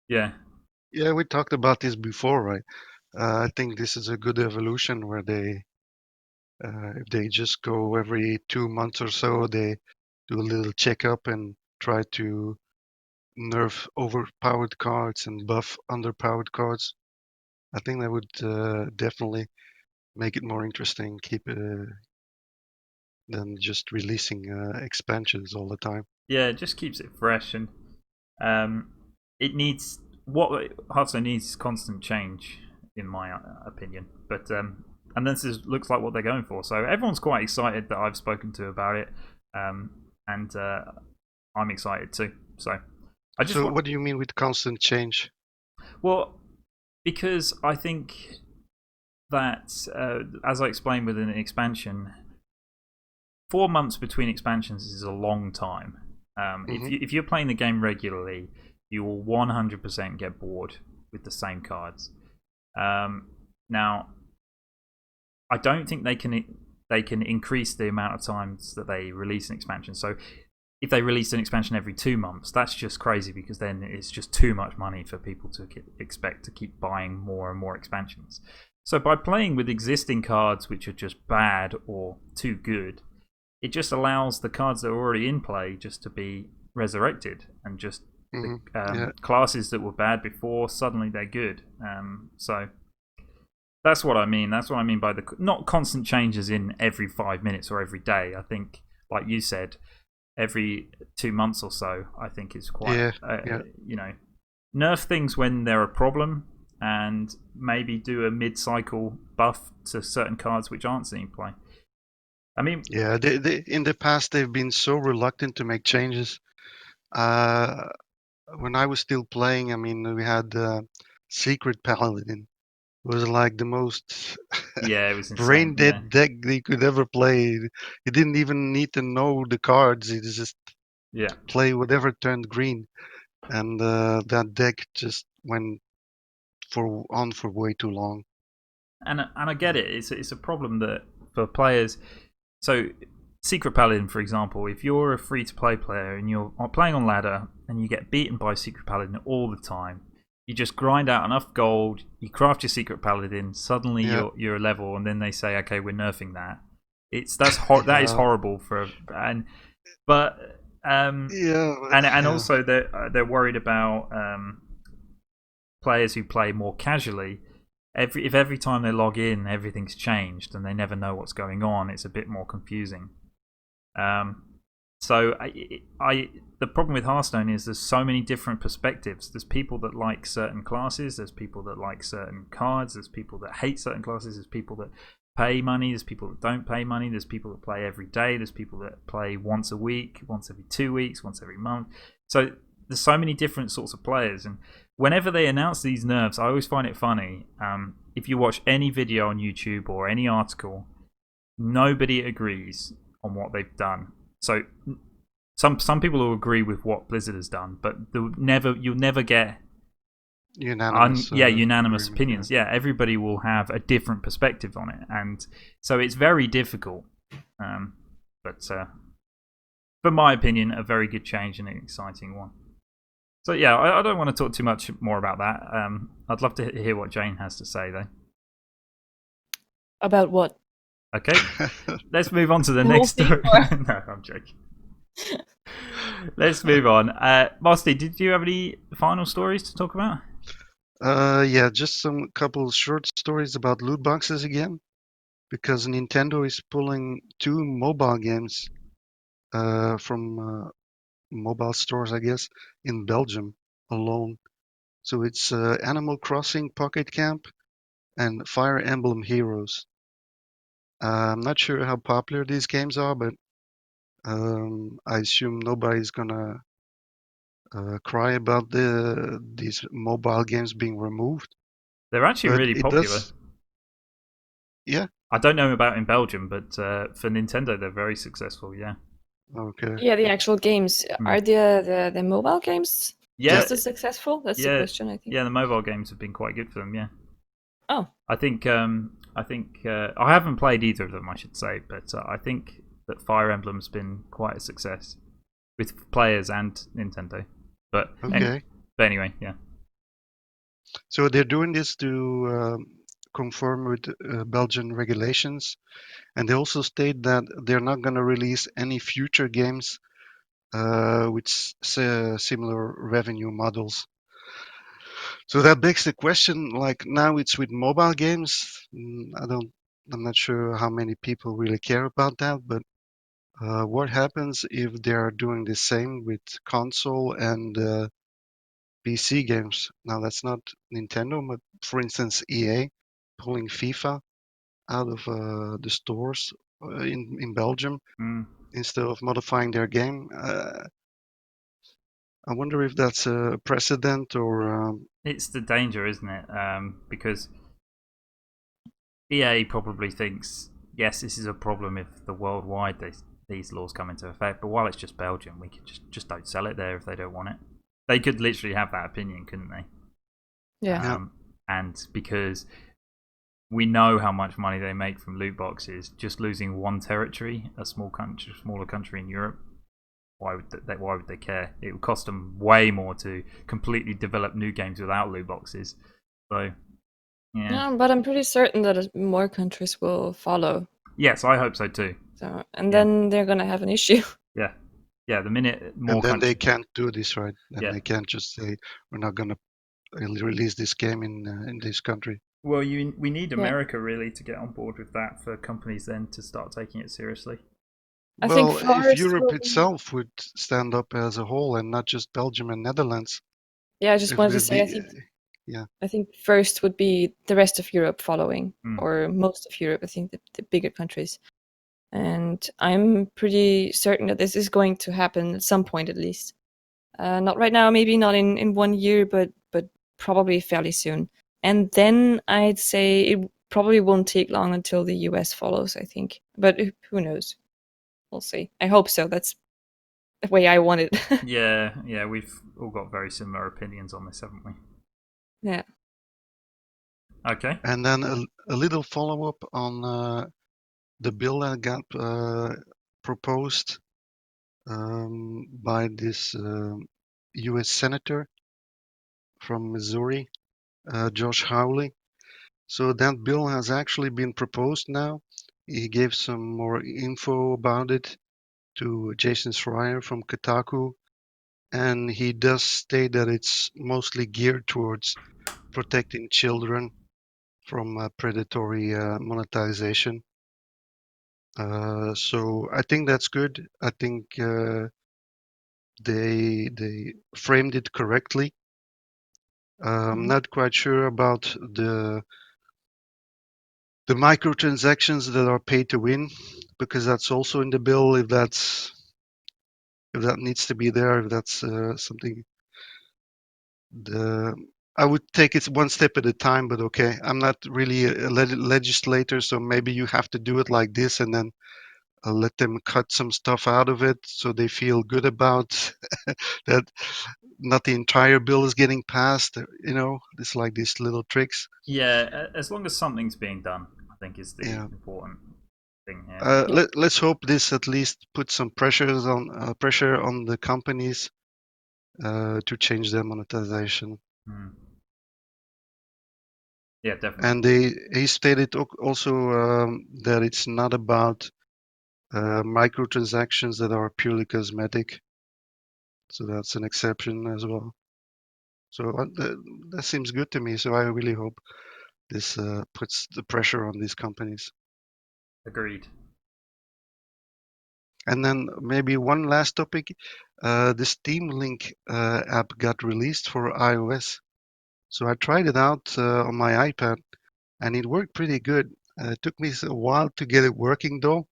yeah, we talked about this before, right? I think this is a good evolution where they, if they just go every 2 months or so, they do a little checkup and try to nerf overpowered cards and buff underpowered cards. I think that would definitely make it more interesting, keep it than just releasing expansions all the time. yeah, it just keeps it fresh, and it needs what Hearthstone needs is constant change, in my opinion. But and this looks like what they're going for. So everyone's quite excited that I've spoken to about it, and I'm excited too. So what do you mean with constant change? Well, because I think that as I explained with an expansion, 4 months between expansions is a long time. If you're playing the game regularly, you will 100% get bored with the same cards. Now, I don't think they can they can increase the amount of times that they release an expansion. So if they release an expansion every 2 months, that's just crazy, because then it's just too much money for people to expect to keep buying more and more expansions. So by playing with existing cards which are just bad or too good, it just allows the cards that are already in play just to be resurrected, and just classes that were bad before, suddenly they're good. So that's what I mean. That's what I mean by the not constant changes in every 5 minutes or every day. I think, like you said, every 2 months or so, I think is quite, nerf things when they're a problem, and maybe do a mid-cycle buff to certain cards which aren't seeing play. I mean, they in the past they've been so reluctant to make changes. When I was still playing, I mean, we had Secret Paladin. It was like the most it was brain insane. dead deck they could ever play. You didn't even need to know the cards. You just play whatever turned green, and that deck just went for way too long. And I get it. It's a problem that for players. So Secret Paladin, for example, if you're a free-to-play player and you're playing on ladder and you get beaten by Secret Paladin all the time, you just grind out enough gold, you craft your Secret Paladin, suddenly you're a level, and then they say, okay, we're nerfing that. That is horrible also they're worried about players who play more casually. If every time they log in everything's changed and they never know what's going on, it's a bit more confusing. So the problem with Hearthstone is there's so many different perspectives. There's people that like certain classes, there's people that like certain cards, there's people that hate certain classes, there's people that pay money, there's people that don't pay money, there's people that play every day, there's people that play once a week, once every 2 weeks, once every month. So there's so many different sorts of players, and whenever they announce these nerfs, I always find it funny. If you watch any video on YouTube or any article, nobody agrees on what they've done. So some people will agree with what Blizzard has done, but you'll never get unanimous opinions. Yeah, everybody will have a different perspective on it, and so it's very difficult. But for my opinion, a very good change and an exciting one. So yeah, I don't want to talk too much more about that. I'd love to hear what Jane has to say, though. About what? Okay, let's move on to the next story. No, I'm joking. Let's move on. Mosty, did you have any final stories to talk about? Just some couple short stories about loot boxes again, because Nintendo is pulling 2 mobile games from mobile stores, I guess, in Belgium alone. So it's Animal Crossing Pocket Camp and Fire Emblem Heroes. I'm not sure how popular these games are, but I assume nobody's gonna cry about these mobile games being removed. They're actually really popular. Yeah. I don't know about in Belgium, but for Nintendo, they're very successful. Yeah. Okay. Yeah, the actual games are the mobile games just as successful? That's the question, I think. Yeah, the mobile games have been quite good for them. Yeah. Oh. I think I haven't played either of them, I should say, but I think that Fire Emblem's been quite a success with players and Nintendo. But anyway, yeah. So they're doing this to conform with Belgian regulations, and they also state that they're not going to release any future games with similar revenue models. So that begs the question, like now it's with mobile games. I'm not sure how many people really care about that, but what happens if they're doing the same with console and PC games? Now that's not Nintendo, but for instance, EA pulling FIFA out of the stores in Belgium instead of modifying their game. I wonder if that's a precedent or. It's the danger, isn't it? Because EA probably thinks, yes, this is a problem if the worldwide these laws come into effect. But while it's just Belgium, we could just don't sell it there if they don't want it. They could literally have that opinion, couldn't they? Yeah. And because we know how much money they make from loot boxes. Just losing one territory, a smaller country in Europe. Why would they care? It would cost them way more to completely develop new games without loot boxes. So, yeah. Yeah, but I'm pretty certain that more countries will follow. Yes, I hope so too. So, and then they're gonna have an issue. Yeah, yeah. The minute more And then countries, they can't do this, right? Then yeah. they can't just say we're not gonna release this game in this country. Well, we need Yeah. America really to get on board with that for companies then to start taking it seriously. I think Well, if first Europe will be. itself would stand up as a whole and not just Belgium and Netherlands, Yeah, I just if wanted to it'd say, be, yeah. I think first would be the rest of Europe following, Mm. or most of Europe. I think the bigger countries, and I'm pretty certain that this is going to happen at some point, at least. Not right now, maybe not in 1 year, but probably fairly soon. And then I'd say it probably won't take long until the US follows, I think. But who knows? We'll see. I hope so. That's the way I want it. Yeah, yeah. We've all got very similar opinions on this, haven't we? Yeah. Okay. And then a little follow-up on the bill that got proposed by this U.S. senator from Missouri, Josh Hawley. So that bill has actually been proposed now. He gave some more info about it to Jason Schreier from Kotaku, and he does state that it's mostly geared towards protecting children from predatory monetization. So I think that's good. I think they framed it correctly. I'm not quite sure about the microtransactions that are pay to win, because that's also in the bill. If that needs to be there, if that's something, I would take it one step at a time. But okay, I'm not really a legislator, so maybe you have to do it like this, and then let them cut some stuff out of it so they feel good about that. Not the entire bill is getting passed. It's like these little tricks. Yeah, as long as something's being done, I think is the Yeah. important thing here. Let's hope this at least puts some pressure on the companies to change their monetization. Mm. Yeah, definitely. And he stated also that it's not about microtransactions that are purely cosmetic. So that's an exception as well. So that seems good to me. So I really hope this puts the pressure on these companies. Agreed. And then maybe one last topic. The Steam Link app got released for iOS. So I tried it out on my iPad, and it worked pretty good. It took me a while to get it working, though.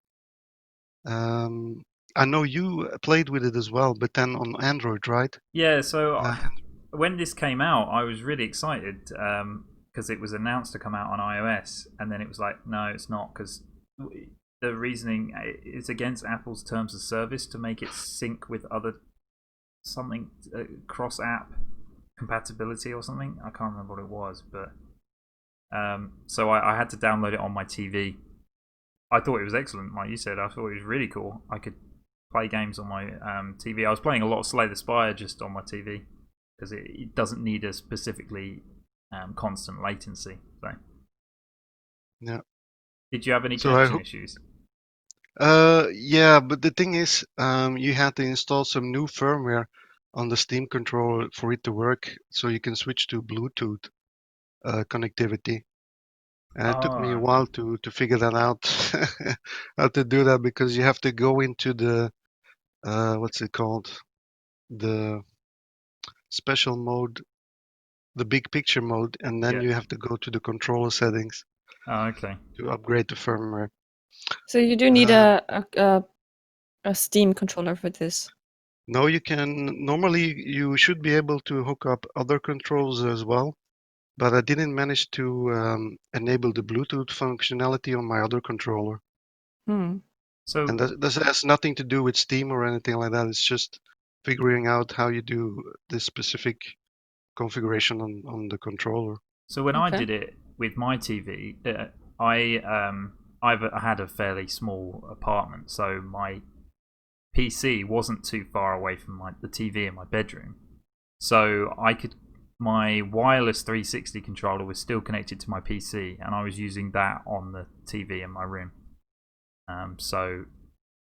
I know you played with it as well, but then on Android, right? Yeah, so Uh, when this came out, I was really excited because it was announced to come out on iOS, and then it was like, no, it's not, because the reasoning is against Apple's terms of service to make it sync with other something cross app compatibility or something. I can't remember what it was, but so I had to download it on my TV. I thought it was excellent, like you said. I thought it was really cool. I could play games on my TV. I was playing a lot of Slay the Spire just on my TV because it doesn't need a specifically constant latency. So, yeah. did you have any So connection issues? yeah, but the thing is, you had to install some new firmware on the Steam controller for it to work, so you can switch to Bluetooth connectivity. And it took me a while to figure that out, how to do that, because you have to go into the what's it called, the special mode, the big picture mode, and then Yeah. you have to go to the controller settings Oh, okay. to upgrade the firmware. So you do need a Steam controller for this. No, you can normally you should be able to hook up other controls as well, but I didn't manage to enable the Bluetooth functionality on my other controller. So, And that has nothing to do with Steam or anything like that. It's just figuring out how you do this specific configuration on the controller. so when I did it, with my TV, I had a fairly small apartment, so my PC wasn't too far away from the TV in my bedroom, so my wireless 360 controller was still connected to my PC, and I was using that on the TV in my room. So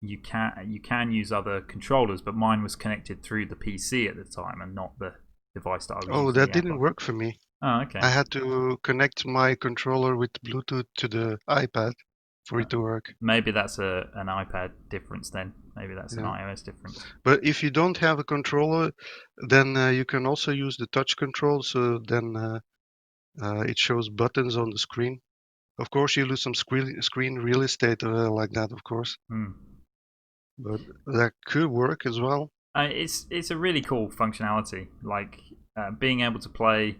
you can use other controllers, but mine was connected through the PC at the time and not the device that I was using. Oh, that didn't work for me. Oh, okay. I had to connect my controller with Bluetooth to the iPad for it to work. Maybe that's an iPad difference then. Maybe that's an iOS difference. But if you don't have a controller, then you can also use the touch control. So then it shows buttons on the screen. Of course, you lose some screen real estate like that, of course. But that could work as well. It's a really cool functionality, like being able to play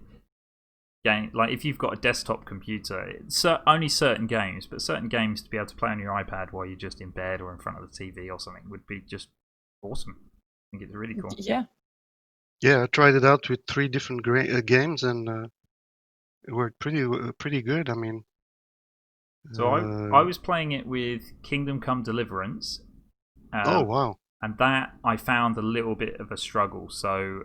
game. Like if you've got a desktop computer, only certain games, but certain games to be able to play on your iPad while you're just in bed or in front of the TV or something would be just awesome. I think it's really cool. Yeah. Yeah, I tried it out with 3 different games, and it worked pretty good. I mean, so I was playing it with Kingdom Come Deliverance. Oh wow! And that I found a little bit of a struggle. So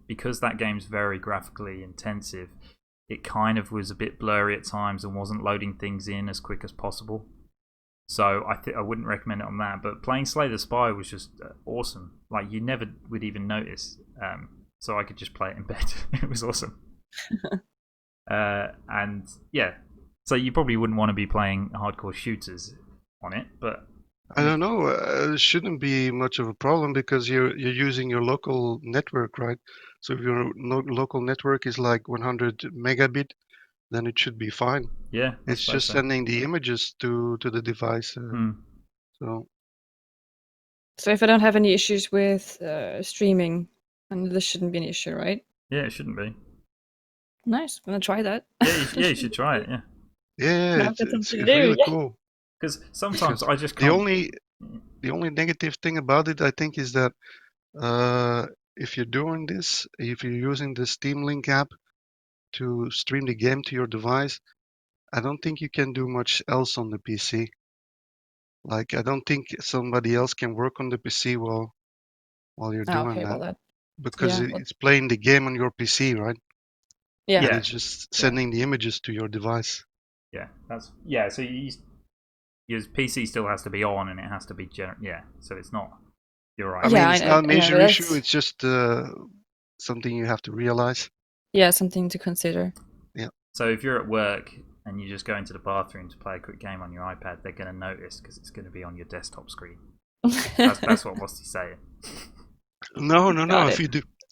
because that game's very graphically intensive, it kind of was a bit blurry at times and wasn't loading things in as quick as possible. So I wouldn't recommend it on that. But playing Slay the Spy was just awesome. Like you never would even notice. So I could just play it in bed. It was awesome. And yeah, so you probably wouldn't want to be playing hardcore shooters on it, but I don't know. It shouldn't be much of a problem because you're using your local network, right? So if your local network is like 100 megabit, then it should be fine. Yeah, it's just sending the images to the device. So if I don't have any issues with streaming, then this shouldn't be an issue, right? Yeah, it shouldn't be. Nice. I'm gonna try that. Yeah, you should try it. Yeah. Yeah, it's really cool. Because sometimes I just can't. The only negative thing about it, I think, is that if you're doing this, if you're using the Steam Link app to stream the game to your device, I don't think you can do much else on the PC. Like, I don't think somebody else can work on the PC while you're doing that. Well, because it's playing the game on your PC, right? Yeah. And it's just sending the images to your device. Yeah, so your PC still has to be on and it has to be so it's not. You're right. I mean, it's not a major issue. It's just something you have to realize. Yeah, something to consider. Yeah. So if you're at work and you just go into the bathroom to play a quick game on your iPad, they're going to notice because it's going to be on your desktop screen. That's what Mosty's saying. No.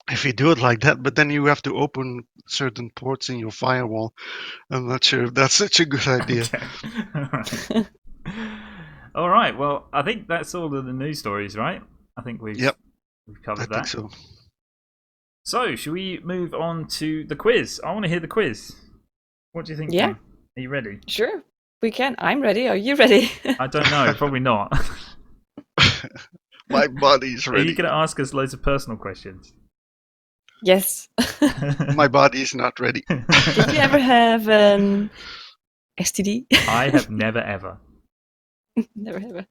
If you do it like that, but then you have to open certain ports in your firewall. I'm not sure if that's such a good idea. Okay. All right. Well, I think that's all of the news stories, right? I think we've covered that. I think so. So, should we move on to the quiz? I want to hear the quiz. What do you think? Yeah. Ken? Are you ready? Sure, we can. I'm ready. Are you ready? I don't know. Probably not. My body's ready. Are you going to ask us loads of personal questions? Yes. My body is not ready. Did you ever have an STD? I have never ever. Never ever.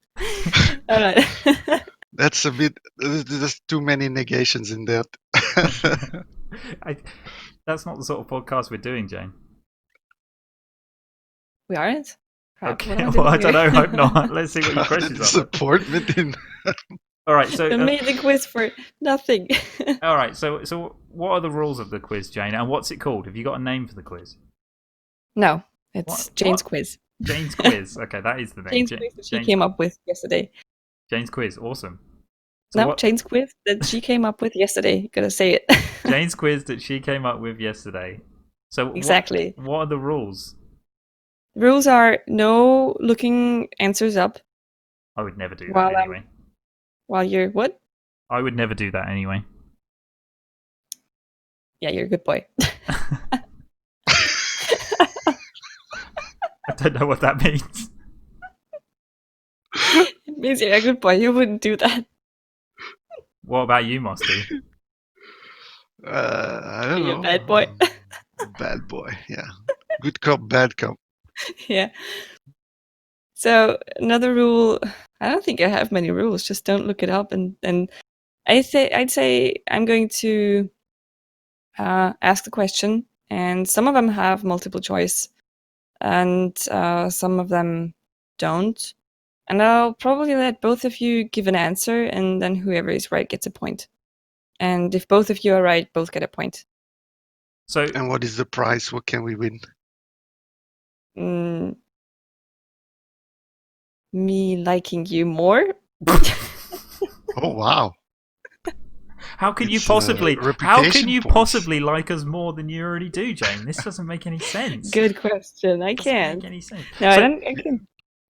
All right. That's a bit. There's too many negations in that. That's not the sort of podcast we're doing, Jane. We aren't? Crap, okay, well, I don't know. Hope not. Let's see what your questions are. Disappointment in. All right, so I made the quiz for nothing. All right, so what are the rules of the quiz, Jane, and what's it called? Have you got a name for the quiz? No, it's Jane's quiz. Jane's quiz. Okay, that is the name. Jane's quiz that she came up with yesterday. Jane's quiz, awesome. So Jane's quiz that she came up with yesterday. Gotta say it. Jane's quiz that she came up with yesterday. So exactly. What are the rules? Rules are no looking answers up. I would never do that anyway. While you're what? I would never do that anyway. Yeah, you're a good boy. I don't know what that means. It means you're a good boy. You wouldn't do that. What about you, Mosty? I don't know. You're a bad boy. Bad boy, yeah. Good cop, bad cop. Yeah. So another rule. I don't think I have many rules. Just don't look it up. And I'd say I'm going to ask the question, and some of them have multiple choice, and some of them don't. And I'll probably let both of you give an answer, and then whoever is right gets a point. And if both of you are right, both get a point. So, And what is the prize? What can we win? Me liking you more. Oh wow! how can you It's, possibly? How reputation can you points. possibly like us more than you already do, Jane? This doesn't make any sense. Good question. I Doesn't can't. make any sense. No, So- I don't. I can.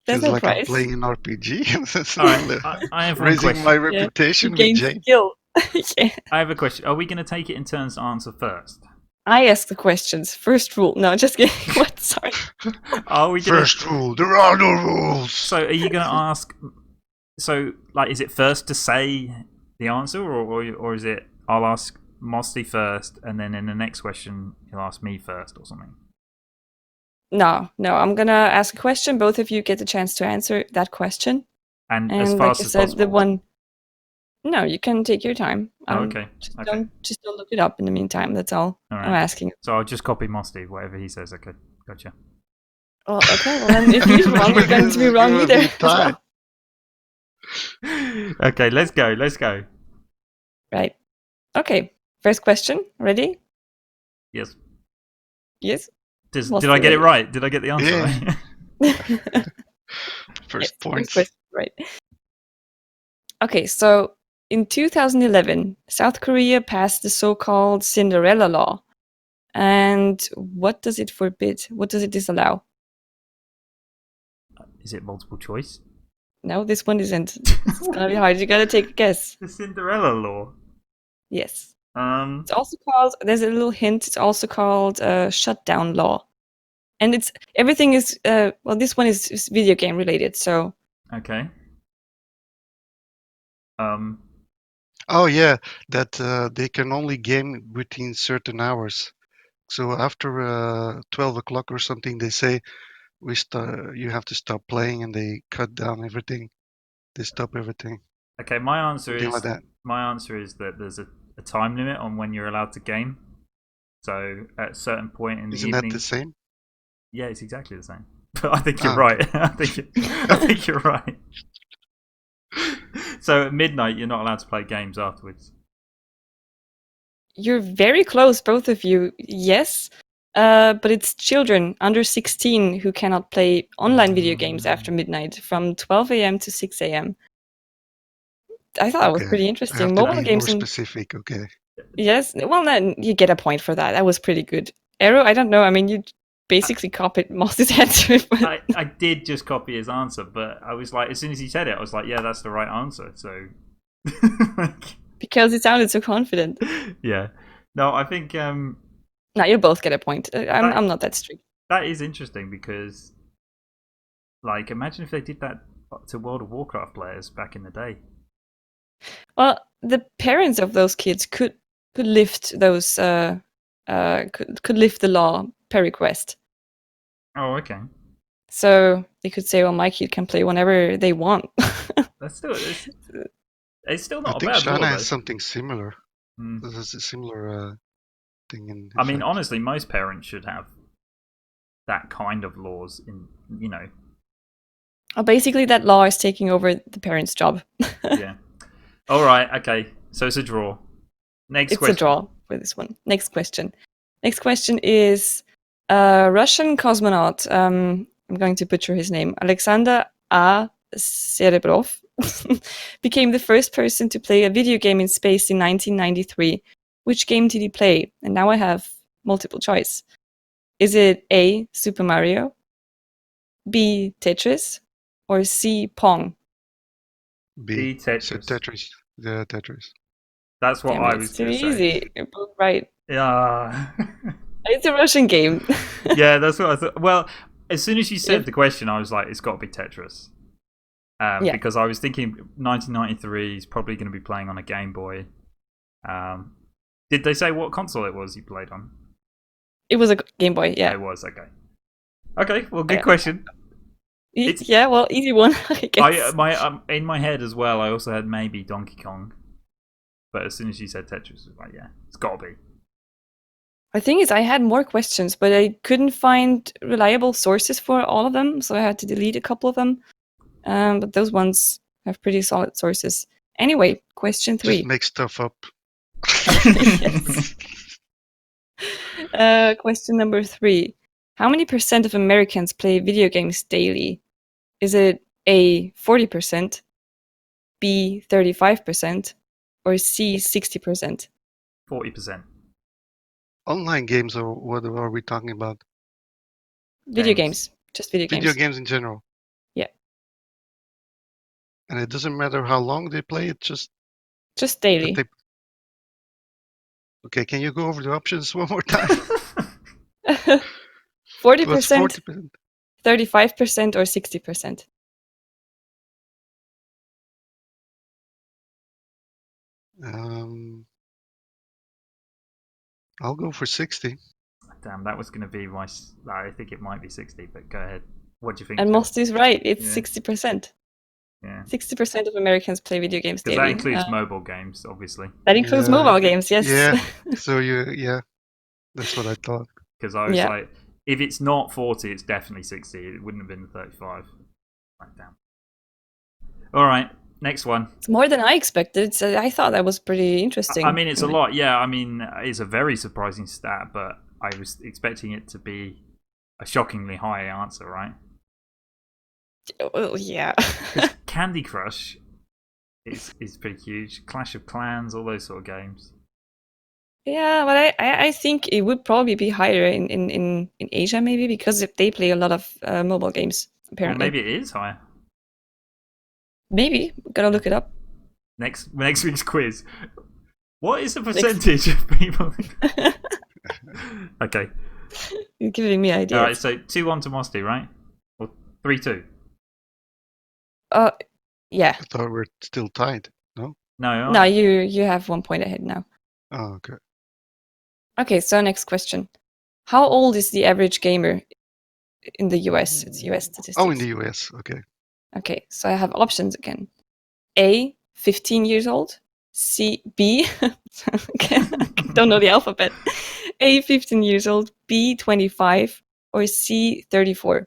There's Feels no like I'm prize. playing an RPG. That's All right, I have one raising question. my You reputation with gain Jane. skill. Yeah. I have a question. Are we going to take it in turns to answer first? I ask the questions. First rule. No, just kidding. What? Sorry. Are we going First rule: there are no rules. So, are you going to ask? So, like, is it first to say the answer, or is it I'll ask Mosty first, and then in the next question he'll ask me first, or something? No. I'm gonna ask a question. Both of you get the chance to answer that question. And And as like fast I as said, possible. the one. No, you can take your time. Oh, okay. Just Okay. don't look it up in the meantime. That's all All right. I'm asking. So I'll just copy Mosty, whatever he says. Okay, gotcha. Well, okay. Well, then if he's wrong, we're going to be wrong It's gonna either. be a tie. Okay, let's go. Let's go. Right. Okay. First question. Ready? Yes. Yes. Did I get it right? Did I get the answer Yeah. right? First Yes, points. first question, right. Okay, so in 2011, South Korea passed the so-called Cinderella Law. And what does it forbid? What does it disallow? Is it multiple choice? No, this one isn't. It's gonna be hard. You gotta take a guess. The Cinderella Law. Yes. Um. It's also called, there's a little hint, it's also called shutdown law. And it's, everything is, well, this one is video game related, so. Okay. Oh yeah, that they can only game within certain hours. So after 12 o'clock or something, they say you have to stop playing, and they cut down everything. They stop everything. Okay. My answer Something like is that. that there's a time limit on when you're allowed to game. So at a certain point in the Isn't evening. that the same? Yeah, it's exactly the same. But I think you're Ah, right. I think you're right. So at midnight, you're not allowed to play games afterwards. You're very close, both of you. Yes, but it's children under 16 who cannot play online video games after midnight from 12 a.m. to 6 a.m. I thought it was Okay. pretty I interesting. have to Mobile be games more and specific. Okay. yes, well then you get a point for that. That was pretty good. Arrow, I don't know. I mean, you basically copied Moss's answer. But I did just copy his answer, but I was like, as soon as he said it, I was like, yeah, that's the right answer. So, because it sounded so confident. yeah. No, I think Now you both get a point. I'm not that strict. that is interesting because, like, imagine if they did that to World of Warcraft players back in the day. Well, the parents of those kids could lift those could lift the law per request. Oh, okay. So they could say, "Well, my kid can play whenever they want." That's still it's still I not a think bad China law, has though. something similar. Mm. There's a similar thing in. I mean, effect. honestly, most parents should have that kind of laws in, you know. Well, basically, that law is taking over the parents' job. Yeah. All right. Okay. So it's a draw. Next It's question. a draw for this one. Next question. Next question is Russian cosmonaut. I'm going to butcher his name. Alexander A. Serebrov became the first person to play a video game in space in 1993. Which game did he play? And now I have multiple choice. Is it A. Super Mario, B. Tetris, or C. Pong? B. So Tetris. Tetris. The Tetris. That's what Damn I it, was it's too going to say. easy. You're both right. Yeah. It's a Russian game. Yeah, that's what I thought. Well, as soon as you said If- the question, I was like, it's got to be Tetris. Yeah. Because I was thinking 1993 is probably going to be playing on a Game Boy. Did they say what console it was you played on? It was a Game Boy, yeah. It was, okay. Okay, well, good question. It's- Yeah, well, easy one, I guess. In my head as well, I also had maybe Donkey Kong. But as soon as you said Tetris, I was like, yeah, it's got to be. The thing is, I had more questions, but I couldn't find reliable sources for all of them, so I had to delete a couple of them. But those ones have pretty solid sources. Anyway, question 3. Just make stuff up. Yes. Question number 3. How many percent of Americans play video games daily? Is it A, 40%, B, 35%, or C, 60%? 40%. Online games, or what are we talking about? Video games. Just video games. Video games in general. Yeah. And it doesn't matter how long they play it, just daily. that Okay, can you go over the options one more time? 40%, 40%. 35%, or 60%? I'll go for 60. Damn, that was going to be my. I think it might be 60, but go ahead. What do you think? And Mosty's right. It's Yeah. 60%. Yeah. 60% of Americans play video games Because daily. that includes mobile games, obviously. That includes Yeah. mobile games, yes. Yeah. So that's what I thought. Because I was Yeah. like, if it's not 40, it's definitely 60. It wouldn't have been 35. Like, damn. All right, next one. It's more than I expected. So I thought that was pretty interesting. I mean, it's a lot. Yeah, I mean, it's a very surprising stat, but I was expecting it to be a shockingly high answer, right? Well, yeah. Candy Crush is pretty huge. Clash of Clans, all those sort of games. Yeah, but I think it would probably be higher in Asia, maybe, because they play a lot of mobile games, Well, apparently. maybe it is higher. Maybe. Gotta look it up. Next week's quiz. What is the percentage of people? Okay. You're giving me ideas. All right, so 2-1 to Mosty, right? Or 3-2? Yeah. I thought we're still tied. No? No, you have 1 point ahead now. Oh, okay. Okay, so next question. How old is the average gamer in the US? It's US statistics. Oh, in the US. Okay. Okay, so I have options again. A, 15 years old. B, okay, I don't know the alphabet. A, 15 years old. B, 25. Or C, 34.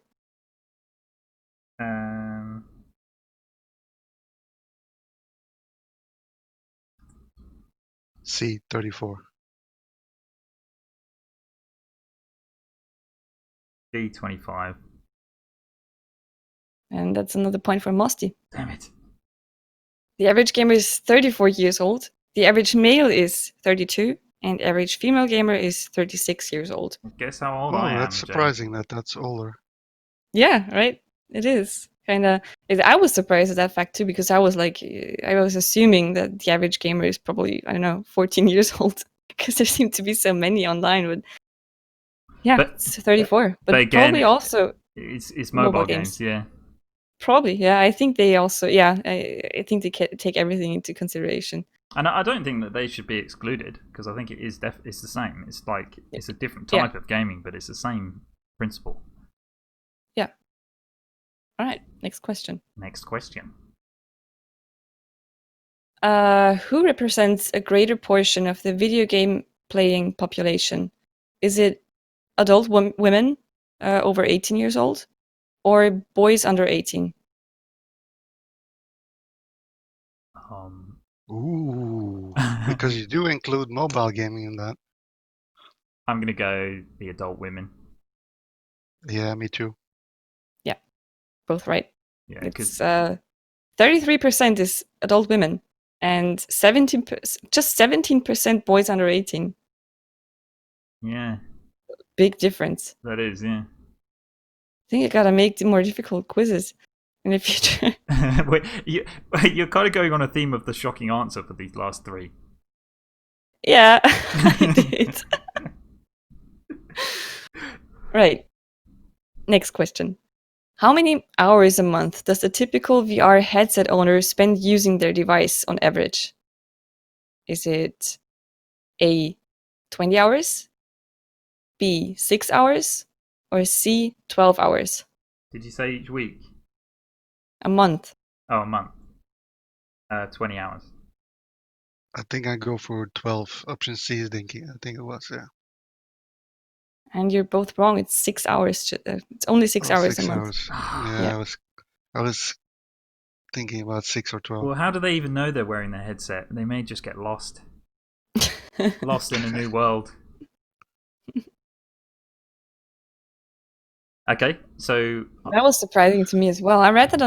C, 34. B, 25. And that's another point for Mosty. Damn it. The average gamer is 34 years old. The average male is 32. And average female gamer is 36 years old. Guess how old I am. That's surprising that's older. Yeah, right? It is. I was surprised at that fact too, because I was assuming that the average gamer is probably, 14 years old, because there seem to be so many online. But yeah, it's 34. But again, probably also it's mobile games, yeah. Probably, yeah. I think they also, I think they take everything into consideration. And I don't think that they should be excluded, because I think it is it's the same. It's like it's a different type of gaming, but it's the same principle. Yeah. All right. Next question. Who represents a greater portion of the video game playing population? Is it adult women over 18 years old, or boys under 18? Ooh, because you do include mobile gaming in that. I'm going to go the adult women. Yeah, me too. Yeah, both right. Yeah, it's 33% is adult women and 17% boys under 18. Yeah. Big difference. That is, yeah. I think you gotta make the more difficult quizzes in the future. Wait, you're kind of going on a theme of the shocking answer for these last three. Yeah, I did. Right. Next question. How many hours a month does a typical VR headset owner spend using their device on average? Is it A, 20 hours? B, 6 hours? or C, 12 hours? Did you say each week? A month. Oh, a month. 20 hours. I think I go for 12. Option C is thinking. I think it was, yeah. And you're both wrong. It's 6 hours. It's only 6 hours 6 a month. hours. Yeah. I was thinking about 6 or 12. Well, how do they even know they're wearing their headset? They may just get lost. Lost in a new world. Okay, so That was surprising to me as well. I read that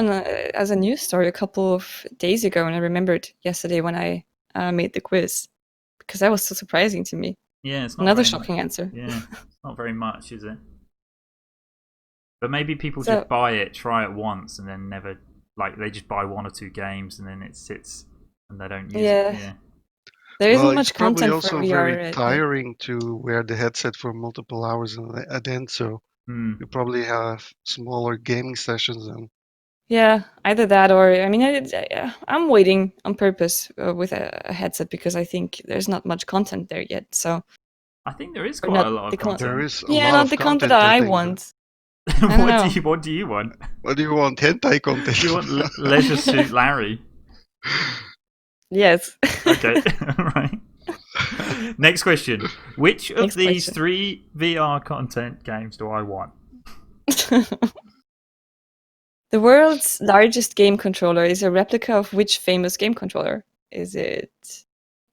as a news story a couple of days ago, and I remembered yesterday when I made the quiz, because that was so surprising to me. yeah, it's not Another very shocking answer. Yeah, it's not very much, is it? But maybe people So- just buy it, try it once, and then never they just buy 1 or 2 games, and then it sits and they don't use Yeah. it. Yeah. There isn't Well, much it's probably content also for VR. very right? tiring to wear the headset for multiple hours at the end, so Hmm. you probably have smaller gaming sessions and Yeah, either that or I mean, I'm waiting on purpose with a headset because I think there's not much content there yet. So I think there is Or quite not a lot the of con- content. there is a yeah, lot not of the content content, that I think. want. I don't know. What do you want? What do you want? Hentai content? You want Leisure Suit Larry? Yes. Okay, right. Next question. Which of Next these question. 3 VR content games do I want? The world's largest game controller is a replica of which famous game controller? Is it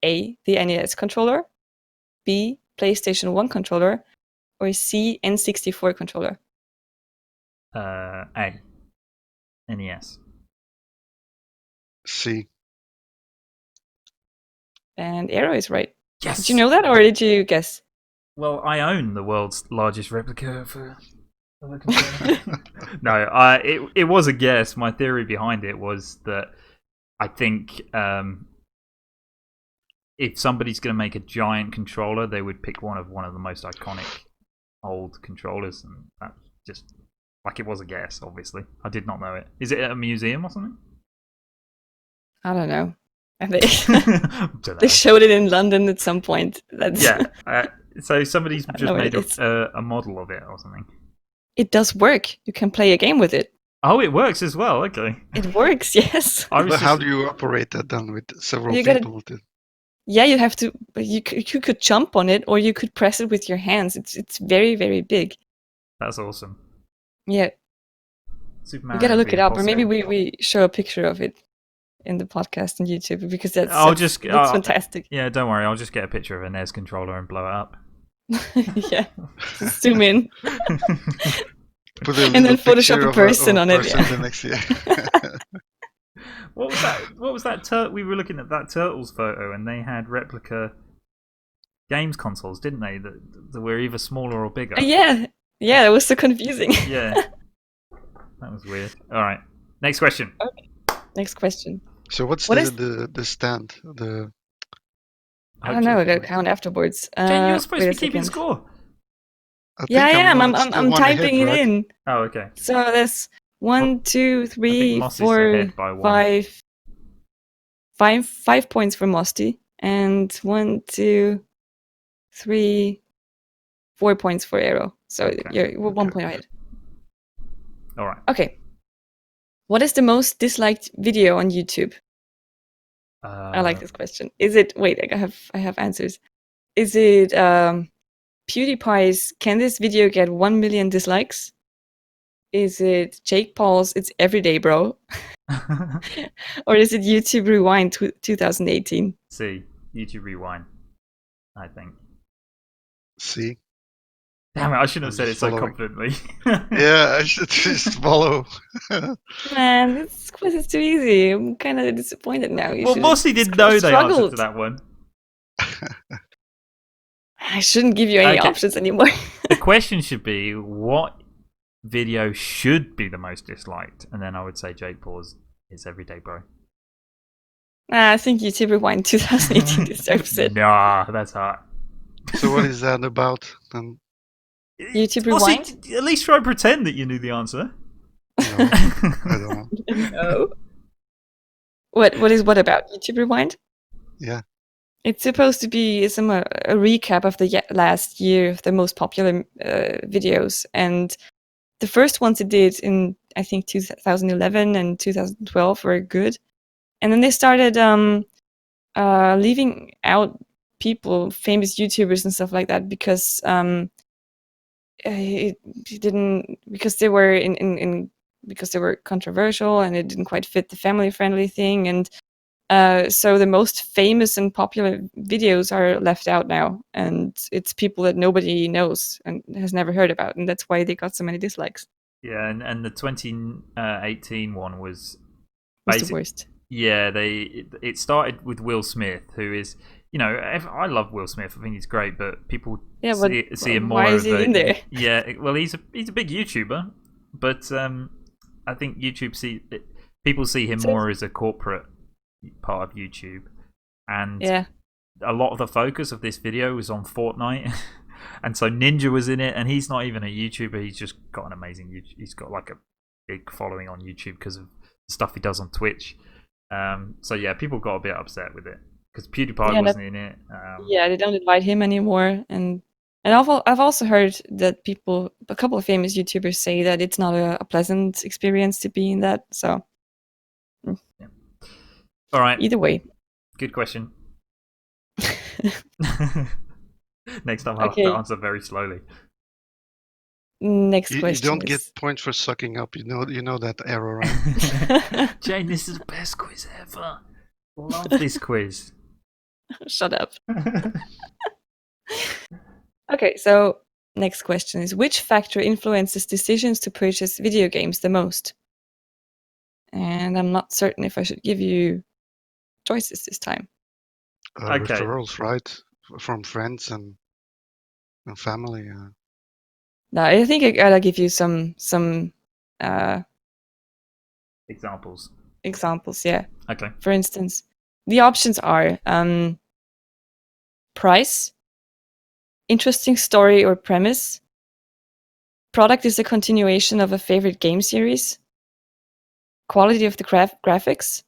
A, the NES controller, B, PlayStation 1 controller, or C, N64 controller? A. NES. C. And Aero is right. Yes. Did you know that or did you guess? Well, I own the world's largest replica of a controller. No, it was a guess. My theory behind it was that I think if somebody's going to make a giant controller, they would pick one of the most iconic old controllers, and that's just it was a guess. Obviously, I did not know it. Is it at a museum or something? I don't know. And Dunno. they showed it in London at some point. That's Yeah. So somebody's don't just know what made it is. a model of it or something. It does work. You can play a game with it. Oh, it works as well. Okay. It works, yes. I was But how just- do you operate that then with several You gotta- people? Yeah, you have to. You could jump on it, or you could press it with your hands. It's very, very big. That's awesome. Yeah, Superman. you gotta would look be it up, or maybe impossible. we show a picture of it in the podcast on YouTube because that's looks fantastic. Yeah, don't worry. I'll just get a picture of a NES controller and blow it up. Yeah, just zoom in. Put a And then little Photoshop picture a of person on it, person yeah. the next year. What was that? What was that? We were looking at that Turtles photo, and they had replica games consoles, didn't they? That were either smaller or bigger. Yeah, that was so confusing. Yeah. That was weird. All right. Next question. Next question. So what's What is- the stand? I don't know. They'll count afterwards. Jane, you're supposed to wait be a keeping second. score. Yeah, I am. I'm still one typing ahead, it right? in. Oh, okay. So that's 1, 2, 3, Mosty's 4, ahead by 1. 5 points for Mosty, and 1, 2, 3, 4 points for Aero. So Okay. you're 1 point ahead. All right. Okay. What is the most disliked video on YouTube? I like this question. Is it? Wait, I have answers. Is it PewDiePie's "Can this video get 1 million dislikes"? Is it Jake Paul's "It's Everyday, Bro"? Or is it YouTube Rewind 2018? See, YouTube Rewind. I think. See? Damn it! I shouldn't have said I'm it just so following. confidently. Yeah, I should just follow. Man, this quiz is too easy. I'm kind of disappointed now. You Well, should've Mosty didn't know the answer struggled. to that one. I shouldn't give you any Okay. options anymore. The question should be, what video should be the most disliked? And then I would say Jake Paul's "It's Everyday, Bro." I think YouTube Rewind 2018 deserves it. Nah, that's hard. So what is that about? Then YouTube Mosty, Rewind? at least try and pretend that you knew the answer. no, I don't know. No. What is what about YouTube Rewind? Yeah. It's supposed to be a recap of the last year of the most popular videos, and the first ones it did in I think 2011 and 2012 were good, and then they started leaving out people, famous YouTubers and stuff like that, because it didn't, because they were because they were controversial and it didn't quite fit the family friendly thing, and so the most famous and popular videos are left out now, and it's people that nobody knows and has never heard about, and that's why they got so many dislikes. Yeah, and the 2018 one was The worst. Yeah, it started with Will Smith, who is, I love Will Smith. I think he's great, but people see him more. Why is he in there? Yeah, well, he's a big YouTuber, but I think people see him more as a corporate part of YouTube, and a lot of the focus of this video was on Fortnite. And so Ninja was in it, and he's not even a YouTuber. He's just got an amazing YouTube. He's got like a big following on YouTube because of the stuff he does on Twitch. So yeah, people got a bit upset with it because PewDiePie wasn't in it. Yeah, they don't invite him anymore, and I've also heard that a couple of famous YouTubers say that it's not a pleasant experience to be in that. So, yeah. All right. Either way, good question. Next time I'll have to answer very slowly. Next question. You don't get points for sucking up. You know that error, right? Jane, this is the best quiz ever. Love this quiz. Shut up. Okay, so next question is, which factor influences decisions to purchase video games the most? And I'm not certain if I should give you choices this time. Referrals, right? From friends and family. No, I think I gotta give you some examples. Examples, yeah. Okay. For instance, the options are price, interesting story or premise, product is a continuation of a favorite game series, quality of the graphics,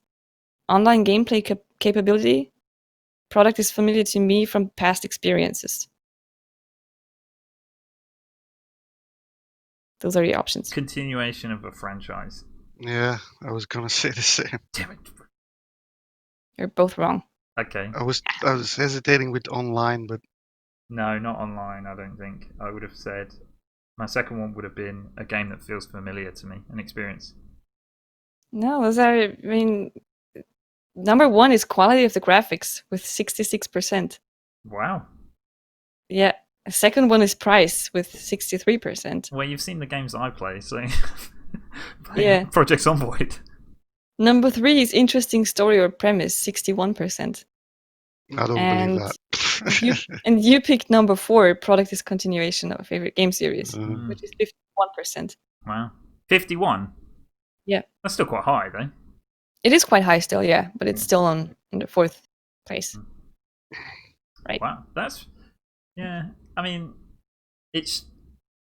online gameplay capability, product is familiar to me from past experiences. Those are the options. Continuation of a franchise. Yeah, I was gonna say the same. Damn it. You're both wrong. Okay. I was hesitating with online, but no, not online. I don't think. I would have said my second one would have been a game that feels familiar to me, an experience. No, those are. I mean, number one is quality of the graphics with 66%. Wow. Yeah. The second one is price with 63%. Well, you've seen the games I play, so yeah. Project Zomboid. Number three is interesting story or premise, 61%. I don't believe that. and you picked number four, product is continuation of a favorite game series, which is 51%. Wow. 51? Yeah. That's still quite high, though. It is quite high still, yeah, but it's still on the fourth place. Right. Wow. Yeah. I mean,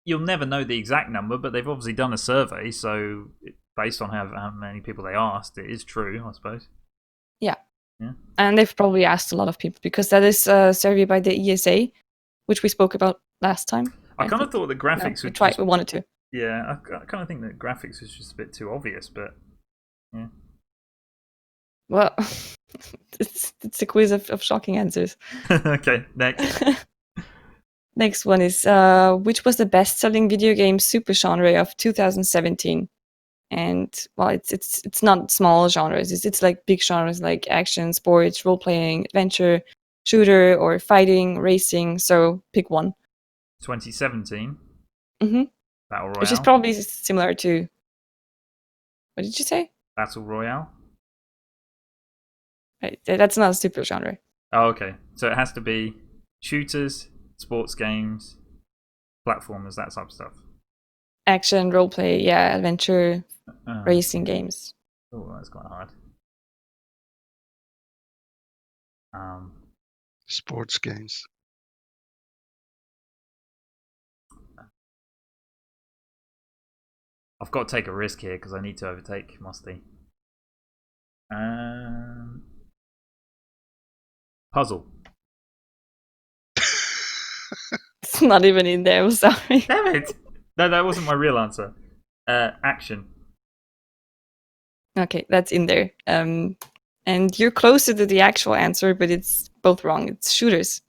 you'll never know the exact number, but they've obviously done a survey, so based on how many people they asked, it is true, I suppose. Yeah. Yeah. And they've probably asked a lot of people because that is a survey by the ESA, which we spoke about last time. I kind of thought the graphics would we wanted to. Yeah, I kind of think that graphics was just a bit too obvious, but yeah. Well, it's a quiz of shocking answers. Okay, next. Next one is which was the best-selling video game supergenre of 2017? And well, it's not small genres. It's like big genres like action, sports, role-playing, adventure, shooter, or fighting, racing. So pick one. 2017. Mm-hmm. Battle Royale. Which is probably similar to. What did you say? Battle Royale. Right, that's not a super genre. Oh, okay. So it has to be shooters, sports games, platformers, that type of stuff. Action, roleplay, yeah, adventure, racing games. Oh, that's quite hard. Sports games. I've got to take a risk here because I need to overtake Mosty. Puzzle. It's not even in there. I'm sorry. Damn it! No, that wasn't my real answer. Action. Okay, that's in there. And you're closer to the actual answer, but it's both wrong. It's shooters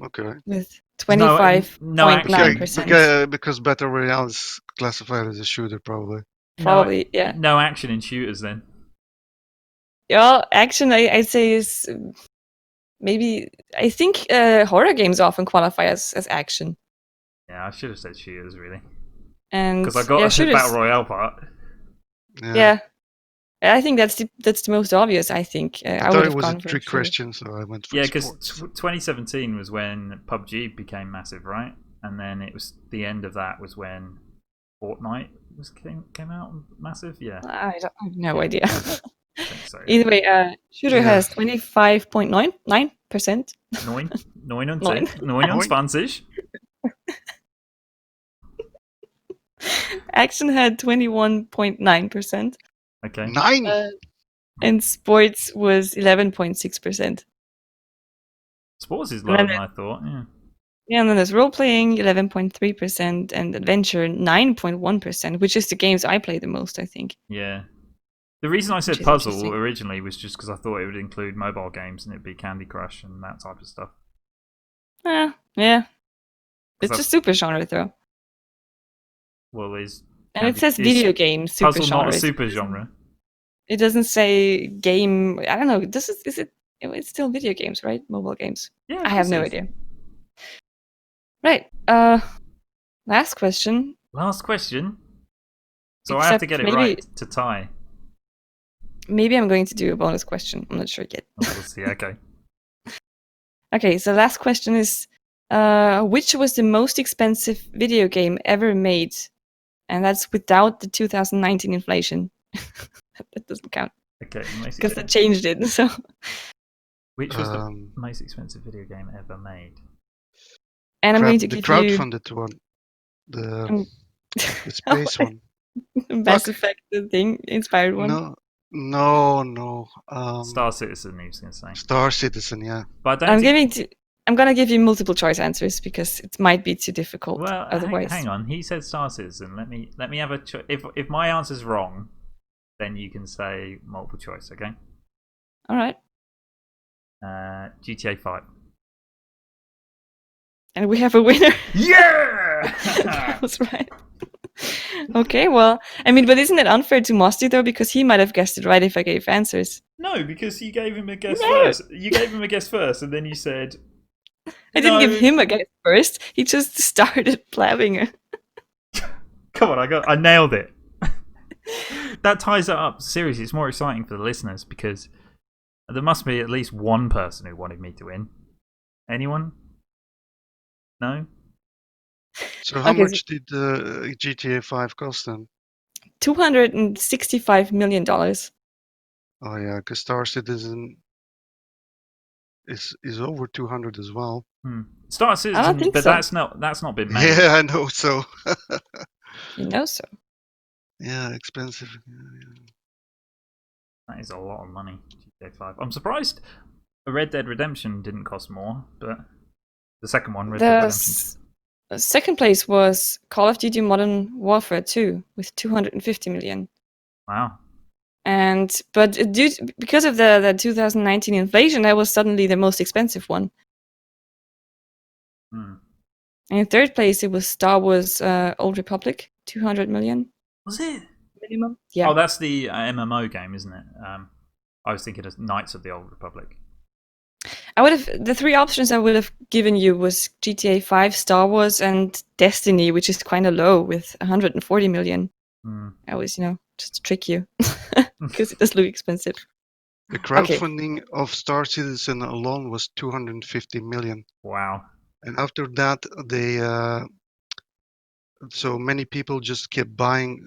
Okay. with No 25.9%. Because Battle Royale is classified as a shooter, probably. Probably, yeah. No action in shooters then. Yeah, action, I'd say is maybe. I think horror games often qualify as action. Yeah, I should have said shooters really. And Because I got the shooters. Battle Royale part. Yeah. I think that's the most obvious. I think I I thought would it have was a gone for trick shooter. question, so I went for Yeah, because sports. 2017 was when PUBG became massive, right? And then it was the end of that was when Fortnite came out massive. Yeah, I have no idea. I think so. Either way, shooter has 25.9%. 29 Action had 21.9%. Okay. 9. And sports was 11.6%. Sports is lower than I thought. Yeah. Yeah, and then there's role playing 11.3% and adventure 9.1%, which is the games I play the most, I think. Yeah. The reason I said is puzzle interesting. originally was just because I thought it would include mobile games and it'd be Candy Crush and that type of stuff. Yeah. It's a super genre though. Well, is And it says video game super puzzle genre. not a super genre? It doesn't say game. I don't know. Is it? It's still video games, right? Mobile games. Yeah, I have no idea. Right. Last question. Last question. So I have to get it right to tie. Maybe I'm going to do a bonus question. I'm not sure yet. We'll see. Okay. Okay. So last question is, which was the most expensive video game ever made? And that's without the 2019 inflation. That doesn't count. Okay. Because they changed it. So. Which was the most expensive video game ever made? And I'm going to the give crowdfunded one, the space one. Mass Effect, the thing inspired one. No. Star Citizen, he was going to say. Star Citizen, yeah. But I'm going to give you multiple choice answers because it might be too difficult. Well, otherwise, hang on. He said Star Citizen. Let me have a if my answer's wrong, then you can say multiple choice. Okay. All right. GTA 5. And we have a winner. Yeah! That was right. Okay, well, I mean, but isn't it unfair to Mosty though? Because he might have guessed it right if I gave answers. No, because you gave him a guess first. You gave him a guess first, and then you said. I didn't give him a guess first. He just started blabbing. Come on, I nailed it. That ties it up. Seriously, it's more exciting for the listeners because there must be at least one person who wanted me to win. Anyone? No? So how much did GTA 5 cost then? $265 million. Oh yeah, because Star Citizen is over 200 as well. Star Citizen, I don't think but so. that's not been made. Yeah, I know so. You know so. Yeah, expensive. Yeah. That is a lot of money. GTA 5. I'm surprised Red Dead Redemption didn't cost more, but the second one, Red Dead Redemption. Second place was Call of Duty Modern Warfare 2 with 250 million. Wow. But because of the 2019 inflation, that was suddenly the most expensive one. And in third place, it was Star Wars Old Republic, 200 million. Was it? Minimum? Yeah. Oh, that's the MMO game, isn't it? I was thinking of Knights of the Old Republic. The three options I would have given you was GTA 5, Star Wars, and Destiny, which is kind of low with 140 million. I always, just to trick you because it does look expensive. The crowdfunding of Star Citizen alone was 250 million. Wow. And after that, so many people just kept buying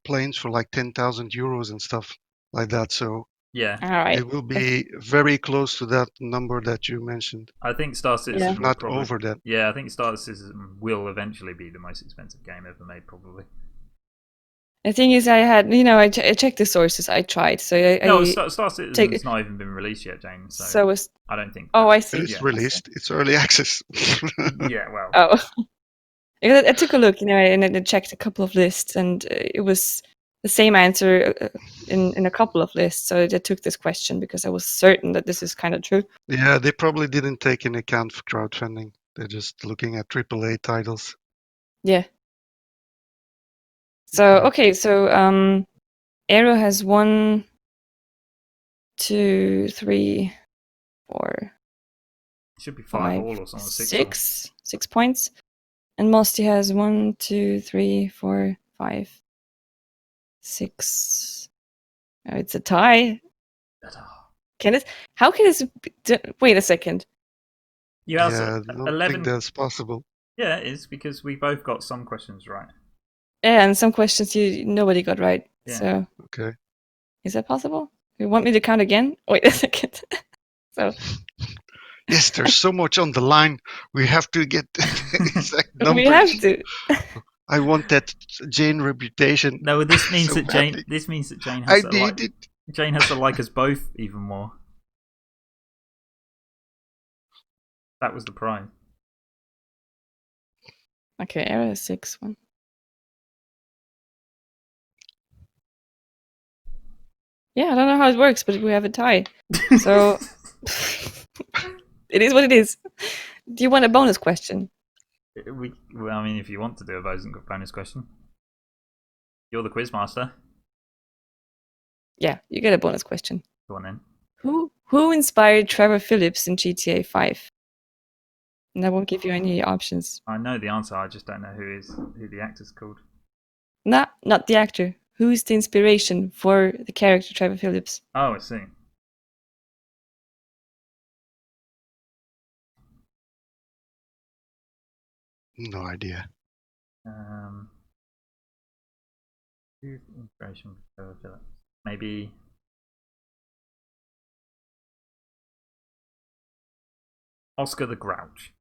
planes for like 10,000 euros and stuff like that. So yeah, all right. It will be very close to that number that you mentioned. I think Star Citizen not probably, over that. Yeah, I think Star Citizen will eventually be the most expensive game ever made, probably. The thing is, I had, I checked the sources. I tried, so No, Star Citizen's not even been released yet, Jane. So was. I don't think. Oh, I see. It's Yeah. released. It's early access. Yeah, well. Oh, I took a look, and I checked a couple of lists, and it was the same answer in a couple of lists. So I took this question because I was certain that this is kind of true. Yeah, they probably didn't take into account for crowdfunding. They're just looking at AAA titles. Yeah. So okay, so Aero has 1, 2, 3, 4, Should be 5 5, all or something. 6 points, and Mosty has 1, 2, 3, 4, 5, 6. Oh, it's a tie. How can this? Wait a second. You Yeah, also I don't 11. think that's possible. Yeah, it is because we both got some questions right. Yeah, and some questions nobody got right. Yeah. So Okay. is that possible? You want me to count again? Wait a second. So Yes, there's so much on the line. We have to get the exact numbers. we have to. I want that Jane reputation. No, this means so that Jane. badly. This means that Jane I has to need it. Jane has to like us both even more. That was the prize. Okay, Arrow is 6 1. Yeah, I don't know how it works, but we have a tie. So it is what it is. Do you want a bonus question? Well, I mean, if you want to do a bonus question, you're the quiz master. Yeah, you get a bonus question. Go on then. Who inspired Trevor Phillips in GTA 5? And I won't give you any options. I know the answer. I just don't know who the actor's called. Nah, not the actor. Who's the inspiration for the character Trevor Phillips? Oh, I see. No idea. Who's the inspiration for Trevor Phillips? Maybe. Oscar the Grouch.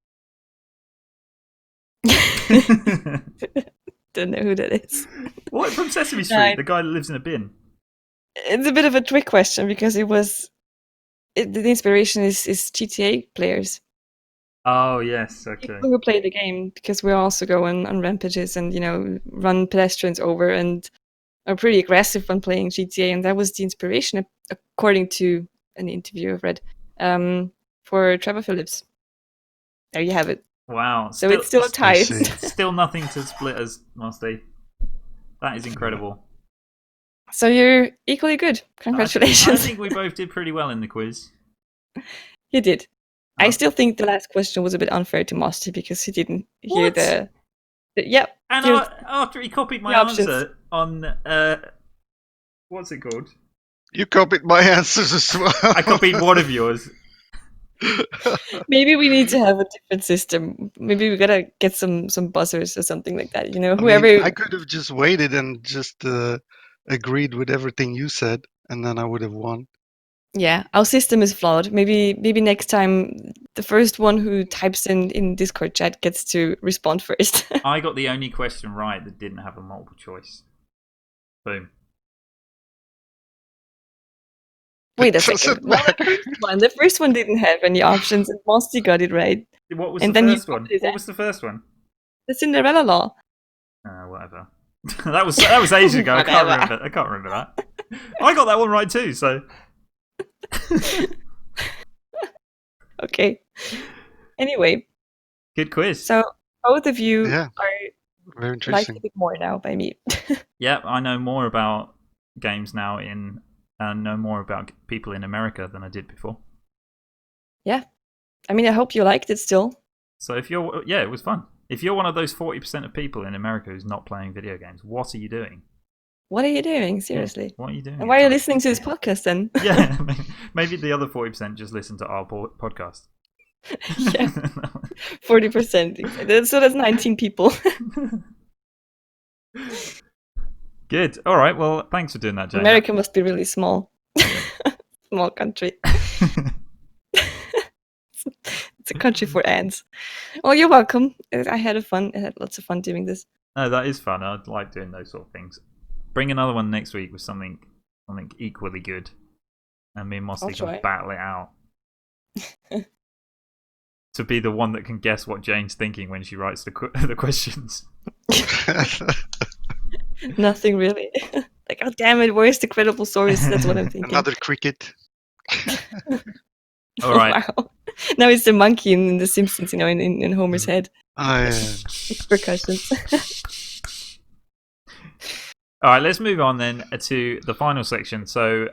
Don't know who that is. What, from Sesame Street? Right. The guy that lives in a bin. It's a bit of a trick question because the inspiration is GTA players. Oh yes, okay. People who play the game, because we also go on rampages and run pedestrians over and are pretty aggressive when playing GTA, and that was the inspiration, according to an interview I've read, for Trevor Phillips. There you have it. Wow. So it's still a tie. Still nothing to split us, Mosty. That is incredible. So you're equally good. Congratulations. I think we both did pretty well in the quiz. You did. I still think the last question was a bit unfair to Mosty because he didn't hear the yep. And after he copied my answer on what's it called? You copied my answers as well. I copied one of yours. Maybe we need to have a different system. Maybe we gotta get some buzzers or something like that. Whoever. I could have just waited and just agreed with everything you said, and then I would have won. Yeah, our system is flawed. Maybe next time the first one who types in Discord chat gets to respond first. I got the only question right that didn't have a multiple choice. Boom. Wait a second. The first one didn't have any options, and Mosty got it right. What was the first one? What was the first one? The Cinderella Law. Whatever. that was ages ago. I can't remember that. I got that one right too. So. Okay. Anyway. Good quiz. So both of you are very interesting. Like a bit more now by me. Yeah, I know more about games now and know more about people in America than I did before. Yeah. I mean, I hope you liked it still. So it was fun. If you're one of those 40% of people in America who's not playing video games, what are you doing? What are you doing? Seriously. Yeah, what are you doing? And why are you listening to this podcast then? Yeah, maybe the other 40% just listen to our podcast. Yeah. 40%. So that's 19 people. Good. All right. Well, thanks for doing that, Jane. America must be really small. Small country. It's a country for ants. Well, you're welcome. I had lots of fun doing this. No, that is fun. I like doing those sort of things. Bring another one next week with something equally good, and me and I'll Mosty can try. battle it out. To be the one that can guess what Jane's thinking when she writes the questions. Nothing really. Like, oh damn it, where's the credible source? That's what I'm thinking. Another cricket. All right. Wow. Now it's the monkey in The Simpsons, in Homer's head. Percussions. All right, let's move on then to the final section. So,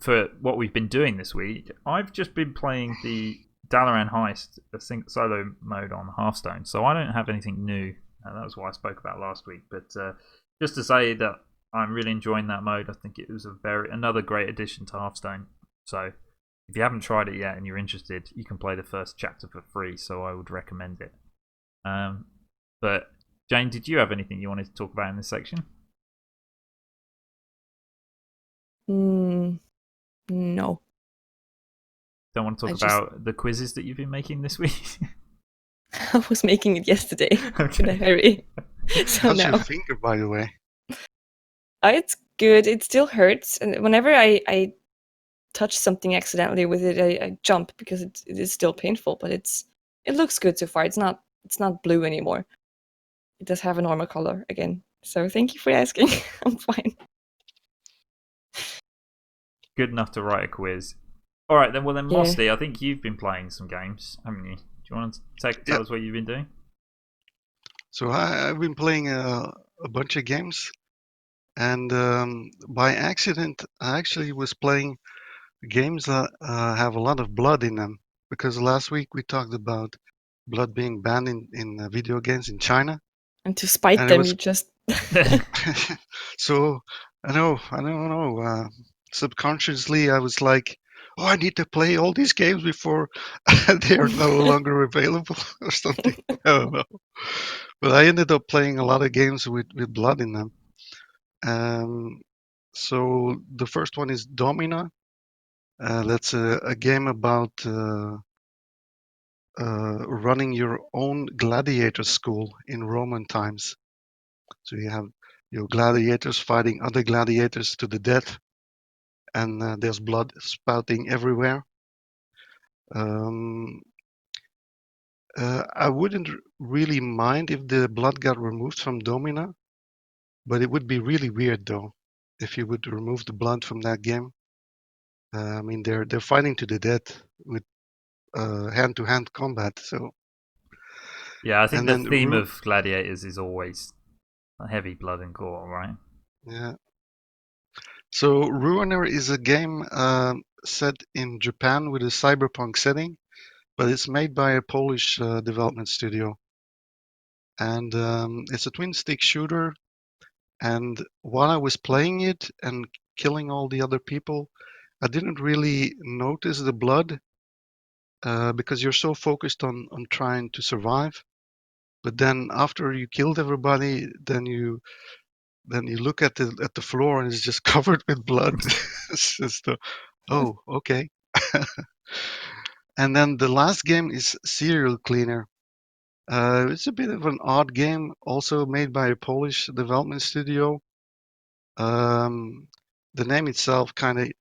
for what we've been doing this week, I've just been playing the Dalaran Heist solo mode on Hearthstone, so I don't have anything new. That was what I spoke about last week. But just to say that I'm really enjoying that mode. I think it was another great addition to Hearthstone. So if you haven't tried it yet and you're interested, you can play the first chapter for free. So I would recommend it. But Jane, did you have anything you wanted to talk about in this section? No. Don't want to talk about the quizzes that you've been making this week? I was making it yesterday in a hurry. So How's now. your finger, by the way? It's good. It still hurts, and whenever I touch something accidentally with it, I jump because it is still painful. But it looks good so far. It's not blue anymore. It does have a normal color again. So thank you for asking. I'm fine. Good enough to write a quiz. All right, then. Well, then, Yeah. Mosty, I think you've been playing some games, haven't you? Do you want to tell us what you've been doing? So I've been playing a bunch of games, and by accident, I actually was playing games that have a lot of blood in them. Because last week we talked about blood being banned in video games in China. And to spite And them, you just. So I don't know. Subconsciously, I was like, "Oh, I need to play all these games before they are no longer available or something." I don't know. But I ended up playing a lot of games with blood in them. So the first one is Domina. That's a game about running your own gladiator school in Roman times. So you have your gladiators fighting other gladiators to the death, and there's blood spouting everywhere. Um, I wouldn't really mind if the blood got removed from Domina, but it would be really weird though if you would remove the blood from that game. I mean, they're fighting to the death with hand-to-hand combat. So yeah, I think and the then theme of gladiators is always heavy blood and gore, right? yeah. So Ruiner is a game set in Japan with a cyberpunk setting, but it's made by a Polish development studio. And it's a twin stick shooter. And while I was playing it and killing all the other people, I didn't really notice the blood because you're so focused on trying to survive. But then after you killed everybody, then you look at the floor and it's just covered with blood. It's just oh, okay. And then the last game is Serial Cleaner. It's a bit of an odd game, also made by a Polish development studio. The name itself kind of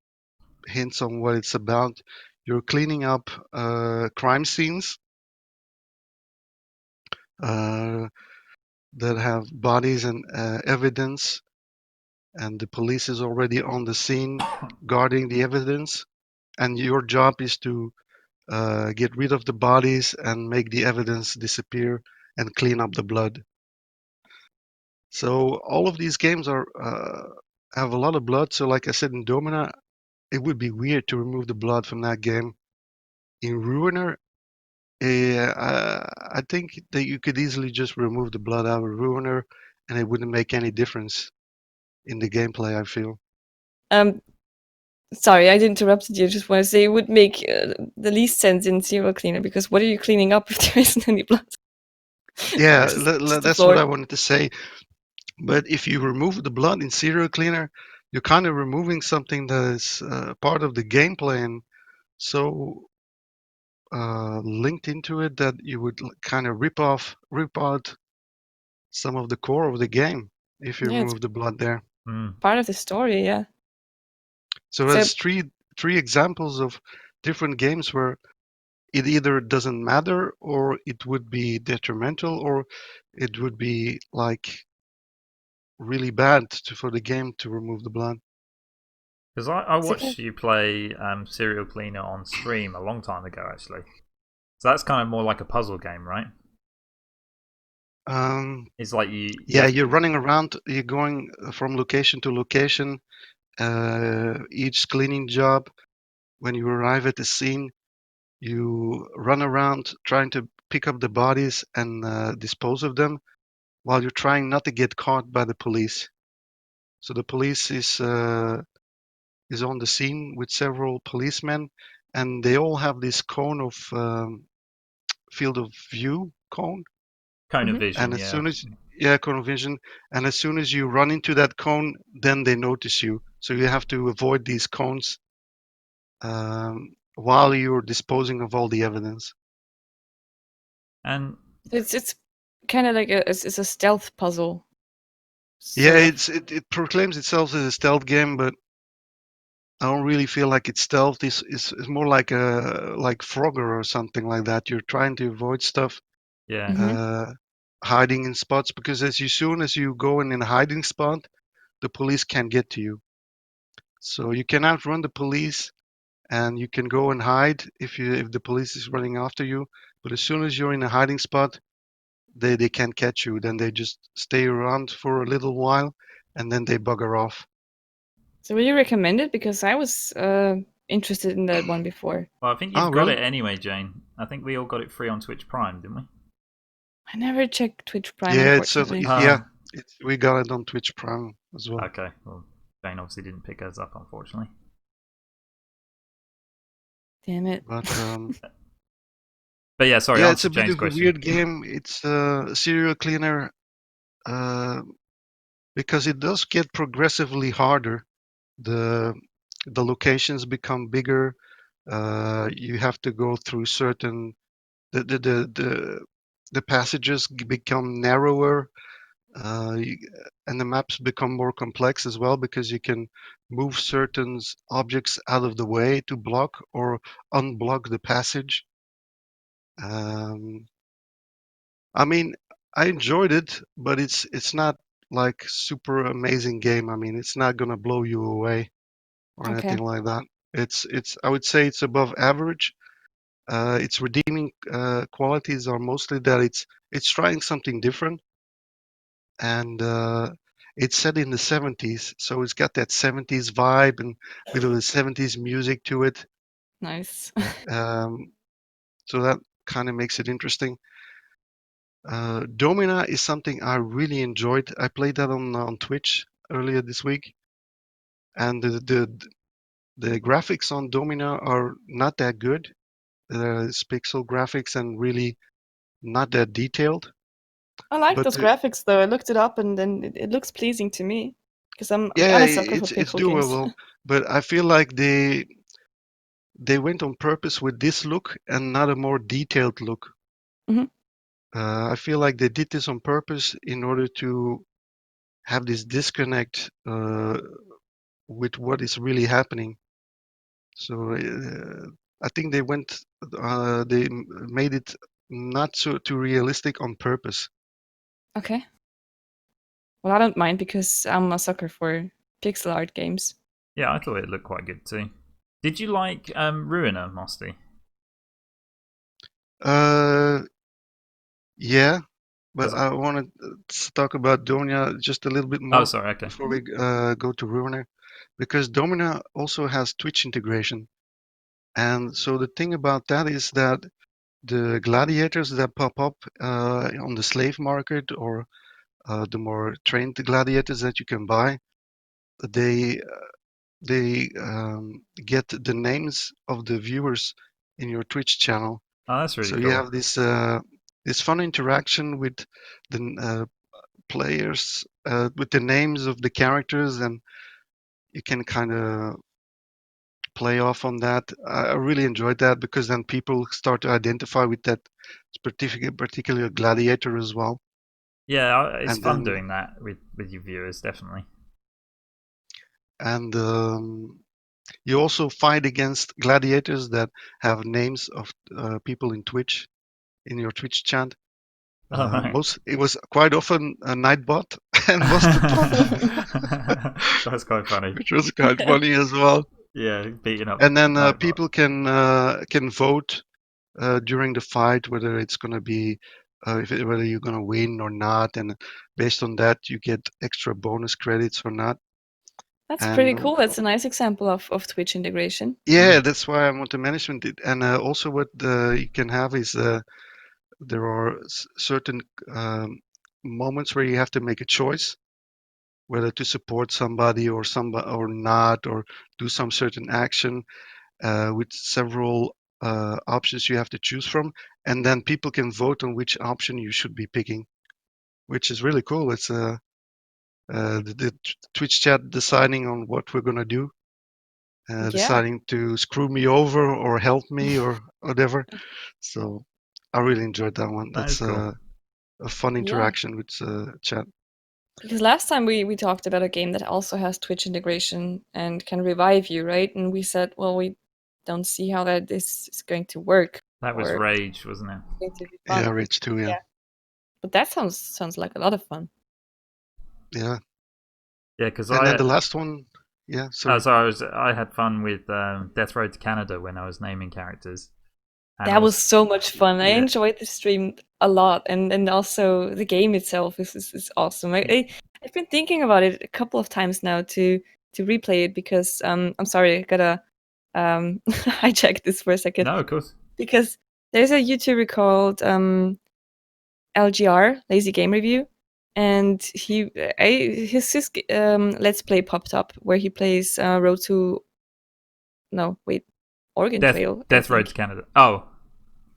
hints on what it's about. You're cleaning up crime scenes that have bodies and evidence, and the police is already on the scene guarding the evidence. And your job is to get rid of the bodies and make the evidence disappear and clean up the blood. So all of these games are have a lot of blood. So like I said in Domina, it would be weird to remove the blood from that game. In Ruiner, I think that you could easily just remove the blood out of Ruiner, and it wouldn't make any difference in the gameplay, I feel. Sorry, I interrupted you. Just want to say it would make the least sense in Serial Cleaner, because what are you cleaning up if there isn't any blood? Yeah, Just that's what I wanted to say. But if you remove the blood in Serial Cleaner, you're kind of removing something that is part of the gameplay and so linked into it that you would kind of rip out some of the core of the game. if you Yeah, it's remove the blood there. part of the story. Yeah. So So there's three examples of different games where it either doesn't matter, or it would be detrimental, or it would be like really bad for the game to remove the blood. Because I so yeah. watched you play Serial Cleaner on stream a long time ago, actually. So that's kind of more like a puzzle game, right? It's like you Yeah, have you're to. running around, you're going from location to location. Each cleaning job, when you arrive at the scene, you run around trying to pick up the bodies and dispose of them while you're trying not to get caught by the police. So the police is on the scene with several policemen, and they all have this cone of field of view cone. Cone of Mhm. vision, And as yeah. soon as yeah, cone of vision, and as soon as you run into that cone, then they notice you. So you have to avoid these cones while you're disposing of all the evidence. And It's kind of like it's a stealth puzzle, Yeah, sort of. it proclaims itself as a stealth game, but I don't really feel like it's stealth. It's more like a like Frogger or something like that. You're trying to avoid stuff, yeah. Hmm. uh, hiding in spots, because soon as you go in a hiding spot, the police can get to you. So you can outrun the police, and you can go and hide if the police is running after you. But as soon as you're in a hiding spot, they can't catch you. Then they just stay around for a little while, and then they bugger off. So would you recommend it? Because I was interested in that one before. Well, I think Oh, you've got really? it anyway, Jane. I think we all got it free on Twitch Prime, didn't we? I never checked Twitch Prime, Yeah, unfortunately. yeah. We got it on Twitch Prime as well. Okay. Well, Jane obviously didn't pick us up, unfortunately. Damn it. But But yeah, sorry, yeah, it's answer a bit Jane's of a question. weird game. It's a serial cleaner uh, because it does get progressively harder. The the locations become bigger. You have to go through certain the passages become narrower, uh, you, and the maps become more complex as well, because you can move certain objects out of the way to block or unblock the passage. Um, I mean, I enjoyed it, but it's not like super amazing game. I mean, it's not gonna blow you away or Okay. anything like that. It's I would say it's above average. Its redeeming qualities are mostly that it's trying something different, and it's set in the 70s, so it's got that 70s vibe and a bit of the 70s music to it. Nice. Um, so that kind of makes it interesting. Domina is something I really enjoyed. I played that on Twitch earlier this week, and the graphics on Domina are not that good. It's pixel graphics and really not that detailed. I like But those graphics though. I looked it up and then it looks pleasing to me. Because yeah, I'm a sucker for it's pixel games. doable. But I feel like they went on purpose with this look and not a more detailed look. Hmm. I feel like they did this on purpose in order to have this disconnect with what is really happening. So I think they made it not so too realistic on purpose. Okay. Well, I don't mind because I'm a sucker for pixel art games. Yeah, I thought it looked quite good too. Did you like Ruiner, Mosty? Uh, yeah, but Because I want to talk about Donia just a little bit oh, more sorry, okay. before we go to Ruiner, because Domina also has Twitch integration. And so the thing about that is that the gladiators that pop up on the slave market, or the more trained gladiators that you can buy, they get the names of the viewers in your Twitch channel. Oh, that's really So you cool. have this fun interaction with the players, with the names of the characters, and you can kind of play off on that. I really enjoyed that, because then people start to identify with that particular gladiator as well. Yeah, it's and fun then doing that with your viewers, definitely. and you also fight against gladiators that have names of people in Twitch in your Twitch chat. All right. It was quite often a Nightbot and Mosterdpot, That's quite funny. which was quite funny as well. Yeah, beating up And then Nightbot. people can vote during the fight whether it's gonna be whether you're gonna win or not, and based on that you get extra bonus credits or not. That's pretty And cool. That's a nice example of Twitch integration. yeah, that's why I want to management it. And also what you can have is there are certain um, moments where you have to make a choice whether to support somebody or somebody or not, or do some certain action with several options you have to choose from, and then people can vote on which option you should be picking, which is really cool. It's the Twitch chat deciding on what we're gonna do, Yeah. deciding to screw me over or help me or whatever. So I really enjoyed that one. That is That's cool. a fun Yeah. interaction with chat. Because last time we talked about a game that also has Twitch integration and can revive you, right? And we said, well, we don't see how that this is going to work That was or Rage, wasn't it? it's going to be Yeah, fun. Rage 2, yeah. Yeah. But that sounds like a lot of fun. Yeah. Yeah, because And then I the last one, yeah, sorry. I had fun with Death Road to Canada when I was naming characters, and That was also so much fun. I yeah, enjoyed the stream a lot, and also the game itself is awesome. I've been thinking about it a couple of times now to replay it because I'm sorry, I gotta hijack this for a second no, of course, because there's a YouTuber called LGR Lazy Game Review, and his Let's Play popped up where he plays Road to no wait Oregon Trail, I Death Road to think. Canada. Oh,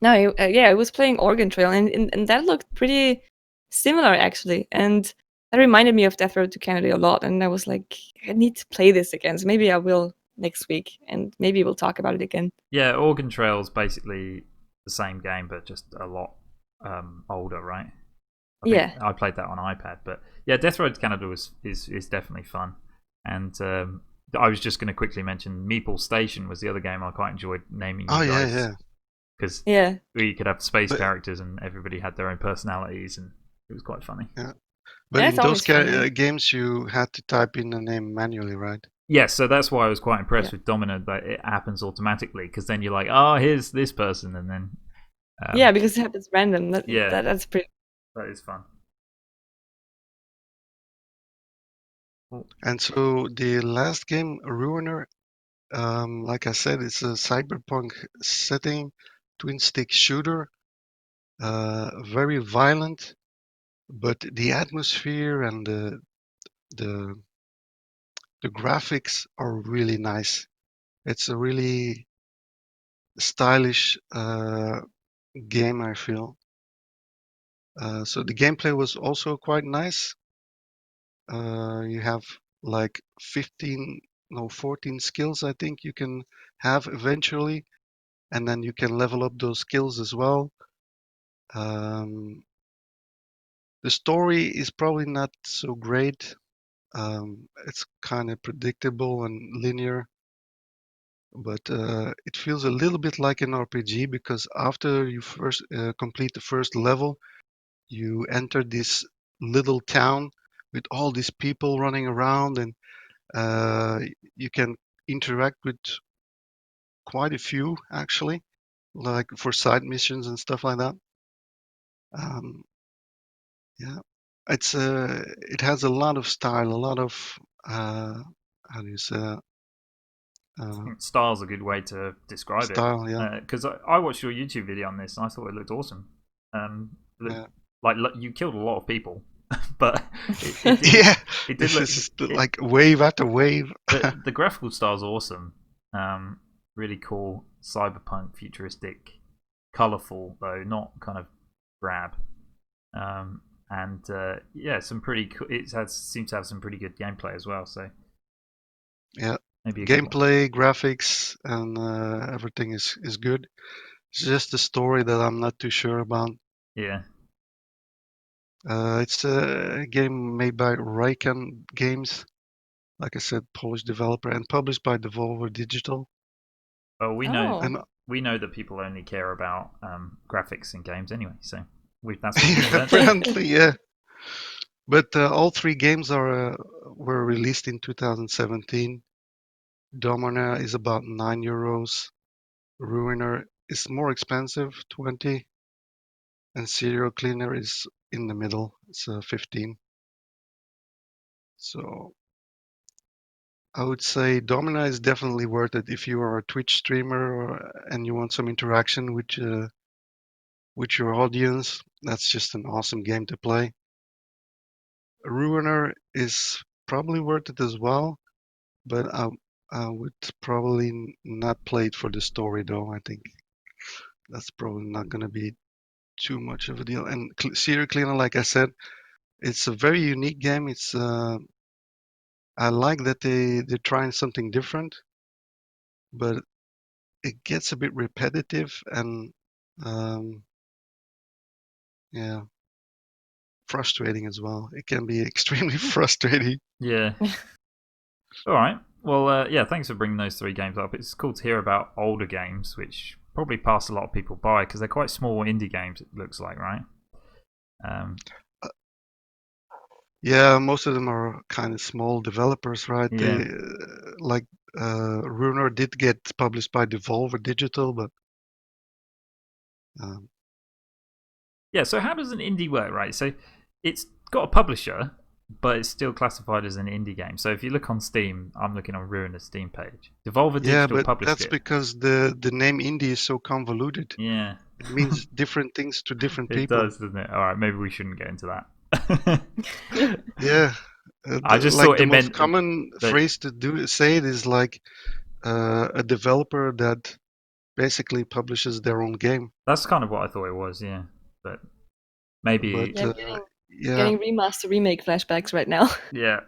No, yeah, I was playing Oregon Trail, and that looked pretty similar actually, and that reminded me of Death Road to Canada a lot. And I was like, I need to play this again, so maybe I will next week, and maybe we'll talk about it again. yeah, Oregon Trail's basically the same game, but just a lot older, right? I think Yeah, I played that on iPad, but yeah, Death Road to Canada is definitely fun. And I was just going to quickly mention Meeple Station was the other game I quite enjoyed naming Oh you yeah, guys yeah. because yeah, you could have space But characters and everybody had their own personalities, and it was quite funny. yeah, but that's in those always fun. And games you had to type in the name manually, right? Yes, so that's why I was quite impressed yeah, with Domina that it happens automatically because then you're like, oh, here's this person, and then yeah, because it happens random. yeah, That's pretty. that is fun. Cool. And so the last game, Ruiner, like I said, it's a cyberpunk setting, twin stick shooter, very violent, but the atmosphere and the the graphics are really nice. It's a really stylish game, I feel. So the gameplay was also quite nice. You have like 15, no, 14 skills, I think you can have eventually, and then you can level up those skills as well. Um, the story is probably not so great. It's kind of predictable and linear, but it feels a little bit like an RPG because after you first complete the first level, you enter this little town with all these people running around, and uh, you can interact with quite a few actually, like for side missions and stuff like that. Um, yeah, it has a lot of style, a lot of how do you say that? I Uh, think style's a good way to describe it style, yeah, because I watched your YouTube video on this and I thought it looked awesome. Looked, yeah, like you killed a lot of people, but it did yeah. it did This look is it like wave after wave. the graphical style's awesome. Really cool, cyberpunk, futuristic, colorful though, not kind of drab. And yeah, some pretty. It has seems to have some pretty good gameplay as well. So Yeah, maybe a good one. gameplay, graphics, and everything is good. It's just the story that I'm not too sure about. Yeah. It's a game made by Raycan Games, like I said, Polish developer, and published by Devolver Digital. Well, Oh. And we know that people only care about graphics in games anyway, so that's what we've learned. apparently, yeah. But all three games were released in 2017. Domina is about €9. Ruiner is more expensive, 20, and Serial Cleaner is in the middle. It's 15. So I would say Domina is definitely worth it if you are a Twitch streamer and you want some interaction with your audience. That's just an awesome game to play. Ruiner is probably worth it as well, but I would probably not play it for the story though. I think that's probably not going to be too much of a deal. And Serial Cleaner, like I said, it's a very unique game. I like that they're trying something different, but it gets a bit repetitive and um, yeah, frustrating as well. It can be extremely frustrating. Yeah. All right. Well, yeah. Thanks for bringing those three games up. It's cool to hear about older games, which probably pass a lot of people by because they're quite small indie games. It looks like, right? Um, Yeah, most of them are kind of small developers, right? yeah. Like Runer did get published by Devolver Digital, but um, Yeah. So how does an indie work, right? So it's got a publisher, but it's still classified as an indie game. So if you look on Steam, I'm looking on Ruina's Steam page. Devolver yeah, Digital but published that's it. because the name indie is so convoluted. Yeah. It means different things to different It people. does, doesn't it? All right. Maybe we shouldn't get into that. Yeah, I just like thought the it most meant common that. phrase to say it is like a developer that basically publishes their own game. That's kind of what I thought it was. Yeah. But But maybe. Yeah, I'm yeah, getting remaster remake flashbacks right now. Yeah.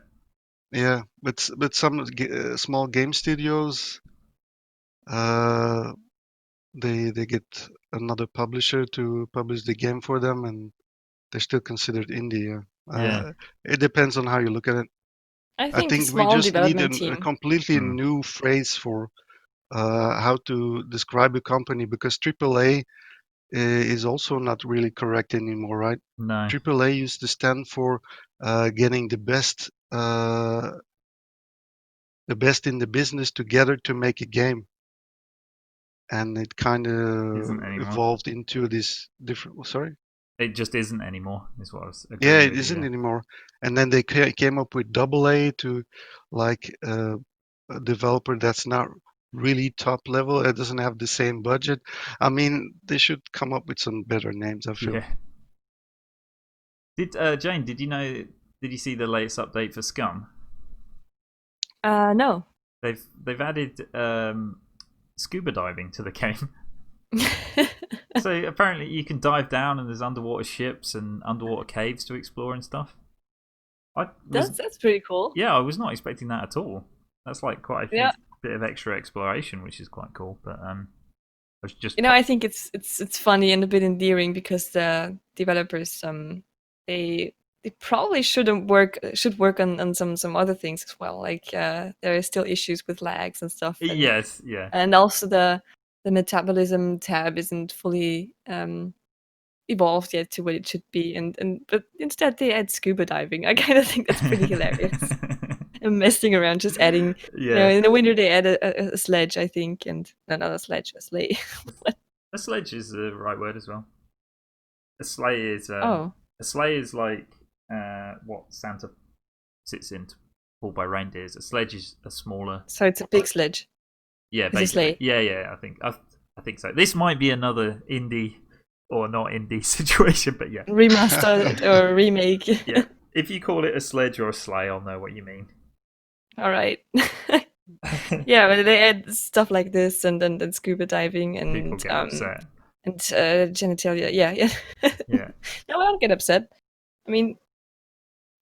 yeah, but some small game studios, uh, they get another publisher to publish the game for them, and they're still considered indie. Yeah. Yeah. It depends on how you look at it. I I think the think we small just need development a team. completely Mm. new phrase for how to describe a company because AAA is also not really correct anymore, right? No. AAA used to stand for getting the best in the business together to make a game, and it kind Isn't of anymore. evolved into this different. Sorry, It just isn't anymore. Is what I was yeah, agreeing it with you. isn't Yeah. anymore. And then they came up with double A to like a developer that's not really top level. It doesn't have the same budget. I mean, they should come up with some better names, I feel. Yeah. Did Jane? Did you know? Did you see the latest update for Scum? No. They've added scuba diving to the game. So apparently you can dive down and there's underwater ships and underwater caves to explore and stuff. I was That's pretty cool. Yeah, I was not expecting that at all. That's like quite a Yeah. huge bit of extra exploration, which is quite cool. But I was just I think it's funny and a bit endearing because the developers they probably should work on some other things as well. Like there are still issues with lags and stuff, yes, yeah, and also the metabolism tab isn't fully evolved yet to what it should be, and but instead they add scuba diving. I kind of think that's pretty hilarious. And messing around, just adding. yeah. In the winter they add a sledge, I think, and no, not a sledge, a sleigh. A sledge is the right word as well. A sleigh is Oh, a sleigh is like what Santa sits in, pulled by reindeers. A sledge is a smaller. so it's a big sledge. Yeah, It's a basically. sleigh. Yeah. I think so. This might be another indie or not indie situation, but yeah. Remastered or remake. Yeah. If you call it a sledge or a sleigh, I'll know what you mean. All right. Yeah, but they add stuff like this and scuba diving People get upset. and genitalia. Yeah, yeah. Yeah. No, I don't get upset. I mean,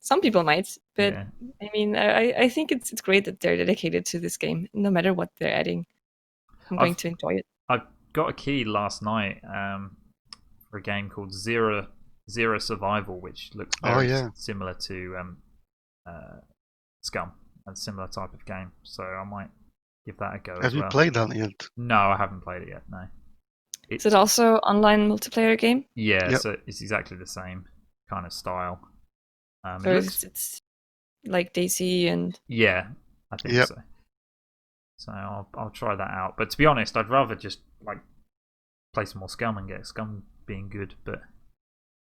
some people might, but Yeah. I mean, I think it's great that they're dedicated to this game, no matter what they're adding. I'm going I've to enjoy it. I got a key last night for a game called Zero Zero Survival, which looks Oh, very yeah. similar to Scum, a similar type of game. So I might give that a go Have as you well. played that yet? No, I haven't played it yet. No. Is it also online multiplayer game? Yeah, Yep. so it's exactly the same kind of style. So it's like DC and yeah, I think Yep. so. So I'll try that out. But to be honest, I'd rather just like play some more Scum and get Scum being good. But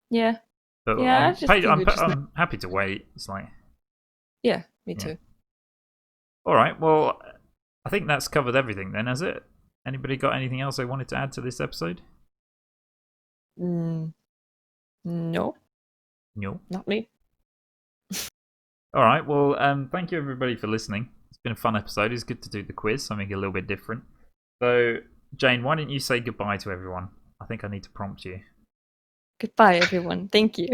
yeah, but yeah. I just think we just I'm happy to wait. It's like yeah, me Yeah. too. all right. Well, I think that's covered everything then, has it? Anybody got anything else they wanted to add to this episode? No, No. not me. All right. Well, thank you everybody for listening. It's been a fun episode. It's good to do the quiz, something a little bit different. So, Jane, why don't you say goodbye to everyone? I think I need to prompt you. Goodbye, everyone. Thank you.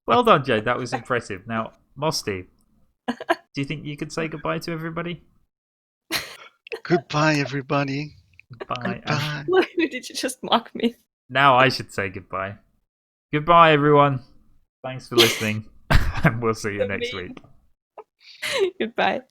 Well done, Jade. That was impressive. Now, Mosty, do you think you could say goodbye to everybody? Goodbye, everybody. Bye. Goodbye. Why did you just mock me? Now I should say goodbye. Goodbye, everyone. Thanks for listening, and we'll see you So next mean. week. Goodbye.